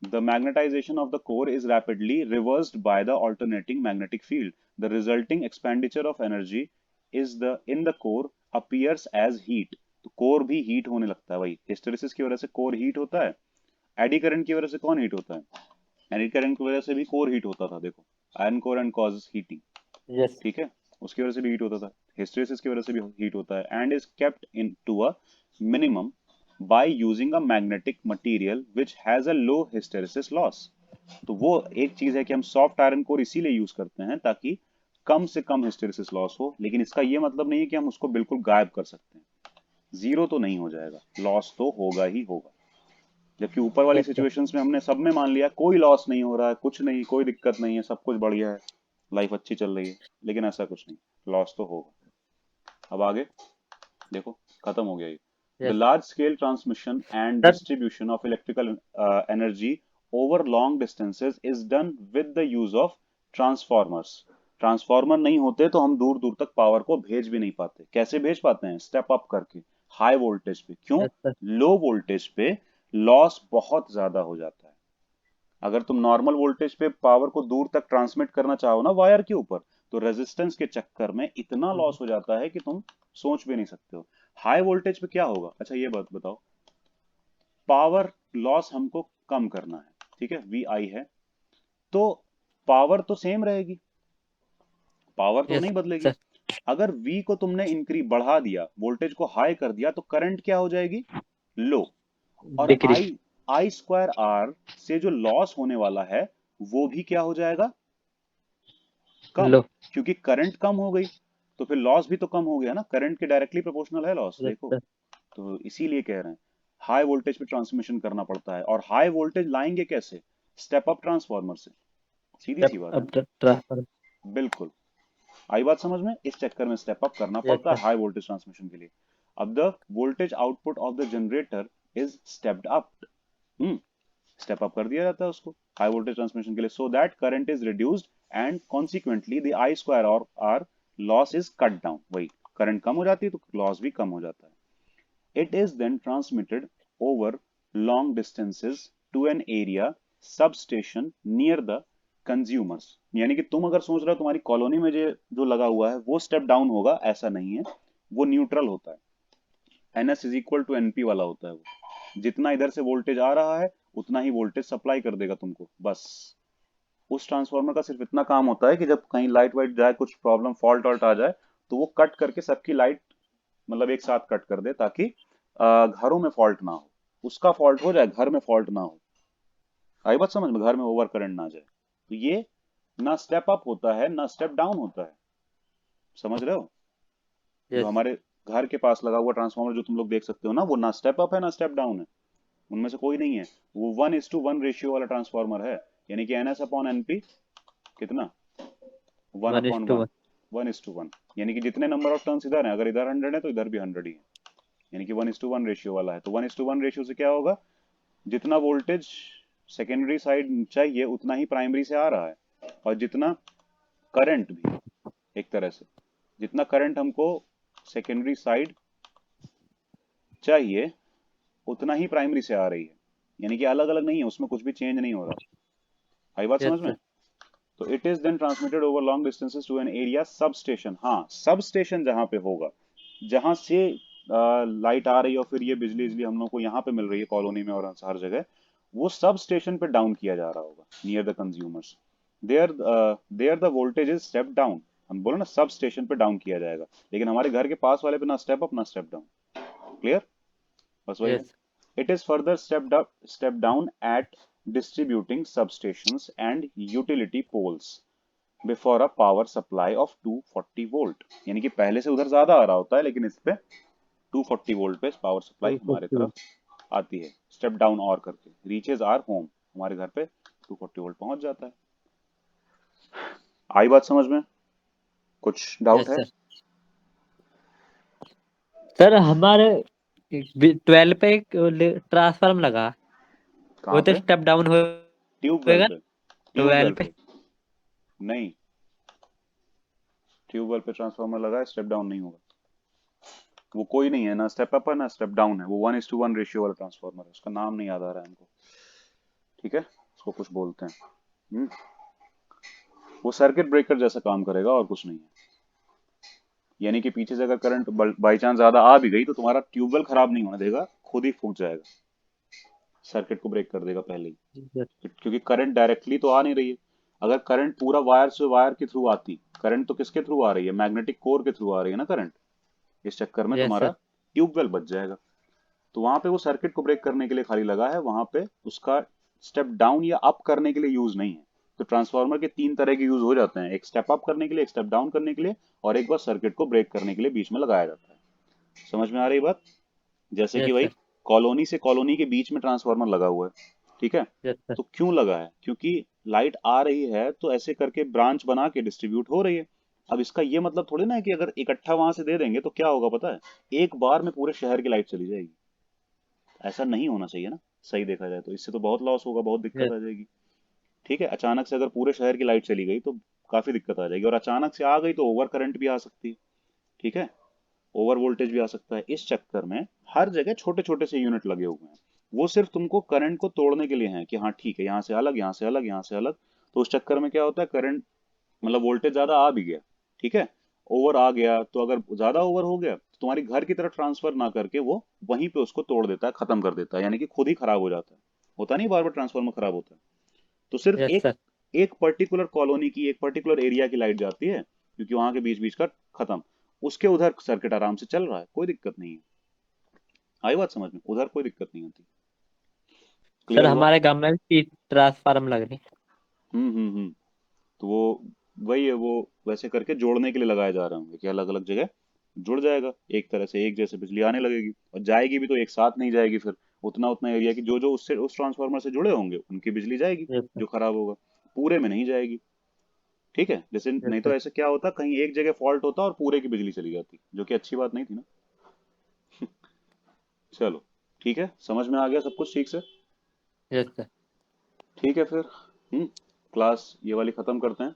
The magnetization of the core is rapidly reversed by the alternating magnetic field. The resulting expenditure of energy is the in the core appears as heat. तो कोर भी heat होने लगता है भाई, हिस्टेरिसिस की वजह से कोर हीट होता है। एडी करंट की वजह से कौन हीट होता है? एडी करंट की वजह से भी कोर हीट होता था, देखो, iron core and causes heating, yes ठीक है, उसकी वजह से भी हीट होता था। हिस्टेरिसिस की वजह से भी हीट होता है, and is kept in to a minimum by using a magnetic material which has a low hysteresis loss। तो वो एक चीज है कि हम सॉफ्ट आयरन कोर इसीलिए यूज करते हैं ताकि कम से कम हिस्टेरिसिस लॉस हो, लेकिन इसका ये मतलब नहीं है कि हम उसको बिल्कुल गायब कर सकते हैं। जीरो तो नहीं हो जाएगा, लॉस तो होगा ही होगा। जबकि ऊपर वाली यस सर। सिचुएशंस में हमने सब में मान लिया कोई लॉस नहीं हो रहा है, कुछ नहीं, कोई दिक्कत नहीं है, सब कुछ बढ़िया है, लाइफ अच्छी चल रही है, लेकिन ऐसा कुछ नहीं, लॉस तो होगा। अब आगे देखो, खत्म हो गया ये। The yes large scale transmission and sir. distribution of electrical energy over long distances is done with the use of transformers। Transformer नहीं होते तो हम दूर दूर तक पावर को भेज भी नहीं पाते। कैसे भेज पाते हैं? स्टेप अप करके, हाई वोल्टेज पे। क्यों? Yes sir. लो वोल्टेज पे लॉस बहुत ज्यादा हो जाता है। अगर तुम नॉर्मल वोल्टेज पे पावर को दूर तक ट्रांसमिट करना चाहो ना वायर के ऊपर, तो रेजिस्टेंस के चक्कर में इतना लॉस हो जाता है कि तुम सोच भी नहीं सकते हो। हाई वोल्टेज पे क्या होगा? अच्छा ये बात बताओ, पावर लॉस हमको कम करना है, ठीक है, वी आई है, तो पावर तो सेम रहेगी, पावर तो यस नहीं बदलेगी। सर। अगर वी को तुमने इंक्रीज बढ़ा दिया, वोल्टेज को हाई कर दिया, तो करंट क्या हो जाएगी? लो। और decrease. I I square R से जो लॉस होने वाला है वो भी क्या हो जाएगा? कम, लो। क्योंकि करंट कम हो गई, तो फिर लॉस भी तो कम हो गया ना, करंट के डायरेक्टली प्रोपोर्शनल है लॉस, यस देखो। सर। तो इसीलिए कह रहे हैं हाई वोल्टेज पे ट्रांसमिशन करना पड़ता है, और हाई वोल्टेज लाएंगे कैसे? स्टेप अप ट्रांसफार्मर से, सीधी सी बात है अब ना। ट्रांसफर। बिल्कुल, आई बात समझ में? इस चक्कर में स्टेप अप करना यस पड़ता है सर। हाई वोल्टेज ट्रांसमिशन के लिए। अब the voltage output of the generator is stepped up, step up कर दिया जाता है उसको हाई वोल्टेज ट्रांसमिशन के लिए, so that current is reduced and consequently the I square और R loss is cut down. वही, करंट कम हो जाती है तो लॉस भी कम हो जाता है। It is then transmitted over long distances to an area substation near the consumers. यानी कि तुम अगर सोच रहे हो तुम्हारी कॉलोनी में जो जो लगा हुआ है वो स्टेप डाउन होगा, ऐसा नहीं है। वो न्यूट्रल होता है, NS is equal to NP वाला होता है वो। जितना इधर से वोल्टेज आ रहा है उतना ही वोल्टेज सप्लाई कर देगा तुमको, बस। उस ट्रांसफार्मर का सिर्फ इतना काम होता है कि जब कहीं लाइट वाइट जाए, कुछ प्रॉब्लम फॉल्ट वॉल्ट आ जाए, तो वो कट करके सबकी लाइट मतलब एक साथ कट कर दे, ताकि घरों में फॉल्ट ना हो। उसका फॉल्ट हो जाए, घर में फॉल्ट ना हो। आई बात समझ में? घर में ओवर करंट ना जाए। तो ये ना स्टेप अप होता है ना स्टेप डाउन होता है, समझ रहे हो? जो यस। हमारे घर के पास लगा हुआ ट्रांसफार्मर जो तुम लोग देख सकते हो ना, वो ना स्टेप अप है ना स्टेप डाउन है, उनमें से कोई नहीं है। वो 1:1 रेशियो वाला ट्रांसफार्मर है। यानी कि एनएस अपॉन एनपी कितना? One one is upon two one one. 1:1। यानी कि जितने नंबर ऑफ टर्न्स इधर हैं, अगर इधर 100 है तो इधर भी 100 ही है। यानी कि 1:1 रेशियो वाला है। तो 1:1 रेशियो से क्या होगा, जितना वोल्टेज सेकेंडरी साइड चाहिए उतना ही प्राइमरी से आ रहा है, और जितना करंट भी, एक तरह से जितना करंट हमको सेकेंडरी साइड चाहिए उतना ही प्राइमरी से आ रही है। यानी कि अलग अलग नहीं है, उसमें कुछ भी चेंज नहीं हो रहा। आई बात समझ यस में? सर। तो it is then transmitted over long distances to an area sub station. हाँ, सब स्टेशन जहां पे होगा, जहां से लाइट आ रही है और फिर ये बिजली बिजली हम लोग को यहाँ पे मिल रही है कॉलोनी में और हर जगह, वो सब स्टेशन पे डाउन किया जा रहा होगा near the consumers. There there the voltage is step down. हम बोले ना सब स्टेशन पे डाउन किया जाएगा, लेकिन हमारे घर के पास वाले पे ना स्टेप अप ना स्टेप डाउन। क्लियर? बस वही है। Yes. It is further step down at distributing substations and utility poles before a power supply of 240 volt. यानी कि पहले से उधर ज्यादा आ रहा होता है, लेकिन इस पे 240 वोल्ट पे पावर सप्लाई हमारे 240 तरफ आती है। स्टेप डाउन और करके रीचेज आर होम, हमारे घर पे 240 वोल्ट पहुंच जाता है। आई बात समझ में? कुछ डाउट यस है? सर। सर हमारे 12 पे एक ट्रांसफार्म लगा, वो कहाँ तो पे? स्टेप डाउन ट्यूबवेल होएगा। पे? ट्यूबवेल 12 पे? पे। नहीं, ट्यूबवेल पे ट्रांसफार्मर लगा है, स्टेप डाउन नहीं होगा। वो कोई नहीं है, ना स्टेप अप है ना स्टेप डाउन है। वो 1:1 रेशियो वाला ट्रांसफार्मर है, उसका नाम नहीं याद आ रहा है हमको। ठीक है, उसको कुछ बोलते हैं। वो सर्किट ब्रेकर जैसा काम करेगा और कुछ नहीं है। यानी कि पीछे से अगर करंट बाई चांस ज्यादा आ भी गई तो तुम्हारा ट्यूबवेल खराब नहीं होने देगा, खुद ही फूक जाएगा, सर्किट को ब्रेक कर देगा पहले यस। ही। क्योंकि करंट डायरेक्टली तो आ नहीं रही है। अगर करंट पूरा वायर से वायर के थ्रू आती, करंट तो किसके थ्रू आ रही है? मैग्नेटिक कोर के थ्रू आ रही है ना करंट। इस चक्कर में यस तुम्हारा सर। ट्यूबवेल बच जाएगा। तो वहां पे वो सर्किट को ब्रेक करने के लिए खाली लगा है, वहां पे उसका स्टेप डाउन या अप करने के लिए यूज नहीं है। तो ट्रांसफार्मर के तीन तरह के यूज हो जाते हैं, एक स्टेप अप करने के लिए, एक स्टेप डाउन करने के लिए, और एक बार सर्किट को ब्रेक करने के लिए बीच में लगाया जाता है। समझ में आ रही बात? जैसे कि यस भाई सर। कॉलोनी से कॉलोनी के बीच में ट्रांसफार्मर लगा हुआ है, ठीक है? Yes sir. तो क्यों लगा है? क्योंकि लाइट आ रही है तो ऐसे करके ब्रांच बना के डिस्ट्रीब्यूट हो रही है। अब इसका ये मतलब थोड़ी ना है कि अगर इकट्ठा वहां से दे देंगे तो क्या होगा पता है? एक बार में पूरे शहर की लाइट चली जाएगी। ऐसा नहीं होना चाहिए ना, सही देखा जाए तो इससे तो बहुत लॉस होगा, बहुत दिक्कत यस। आ जाएगी। ठीक है, अचानक से अगर पूरे शहर की लाइट चली गई तो काफी दिक्कत आ जाएगी, और अचानक से आ गई तो ओवर करंट भी आ सकती है। ठीक है, ओवर वोल्टेज भी आ सकता है। इस चक्कर में हर जगह छोटे छोटे से यूनिट लगे हुए हैं। वो सिर्फ तुमको करंट को तोड़ने के लिए हैं कि हाँ ठीक है, यहाँ से अलग, यहाँ से अलग, यहाँ से अलग। तो उस चक्कर में क्या होता है, करंट मतलब वोल्टेज ज्यादा आ भी गया, ठीक है, ओवर आ गया, तो अगर ज्यादा ओवर हो गया तो तुम्हारी घर की तरफ ट्रांसफर ना करके वो वहीं पे उसको तोड़ देता है, खत्म कर देता है, यानी कि खुद ही खराब हो जाता है। होता नहीं, बार बार ट्रांसफार्मर खराब होता है। तो सिर्फ यस एक सर। एक पर्टिकुलर कॉलोनी की, एक पर्टिकुलर एरिया की लाइट जाती है, क्योंकि वहां के बीच बीच का खत्म। उसके उधर सर्किट आराम से चल रहा है, कोई दिक्कत नहीं है। आई बात समझ में? उधर कोई दिक्कत नहीं होती। सर क्लियर हुआ? हमारे गांव में भी 30 ट्रांसफार्म लग रही। हम्म। तो वो वही है, वो वैसे करके जोड़ने के लिए लगाए जा रहे होंगे कि अलग अलग जगह जुड़ जाएगा, एक तरह से एक जैसे बिजली आने लगेगी। और जाएगी भी तो एक साथ नहीं जाएगी, फिर उतना उतना एरिया की जो जो उससे उस ट्रांसफार्मर से जुड़े होंगे उनकी बिजली जाएगी, यस सर। जो खराब होगा। पूरे में नहीं जाएगी। ठीक है, जैसे यस नहीं तो सर। ऐसे क्या होता, कहीं एक जगह फॉल्ट होता और पूरे की बिजली चली जाती, जो कि अच्छी बात नहीं थी ना। चलो, ठीक है, समझ में आ गया सब कुछ ठीक से? Yes sir. ठीक है फिर, क्लास ये वाली खत्म करते हैं।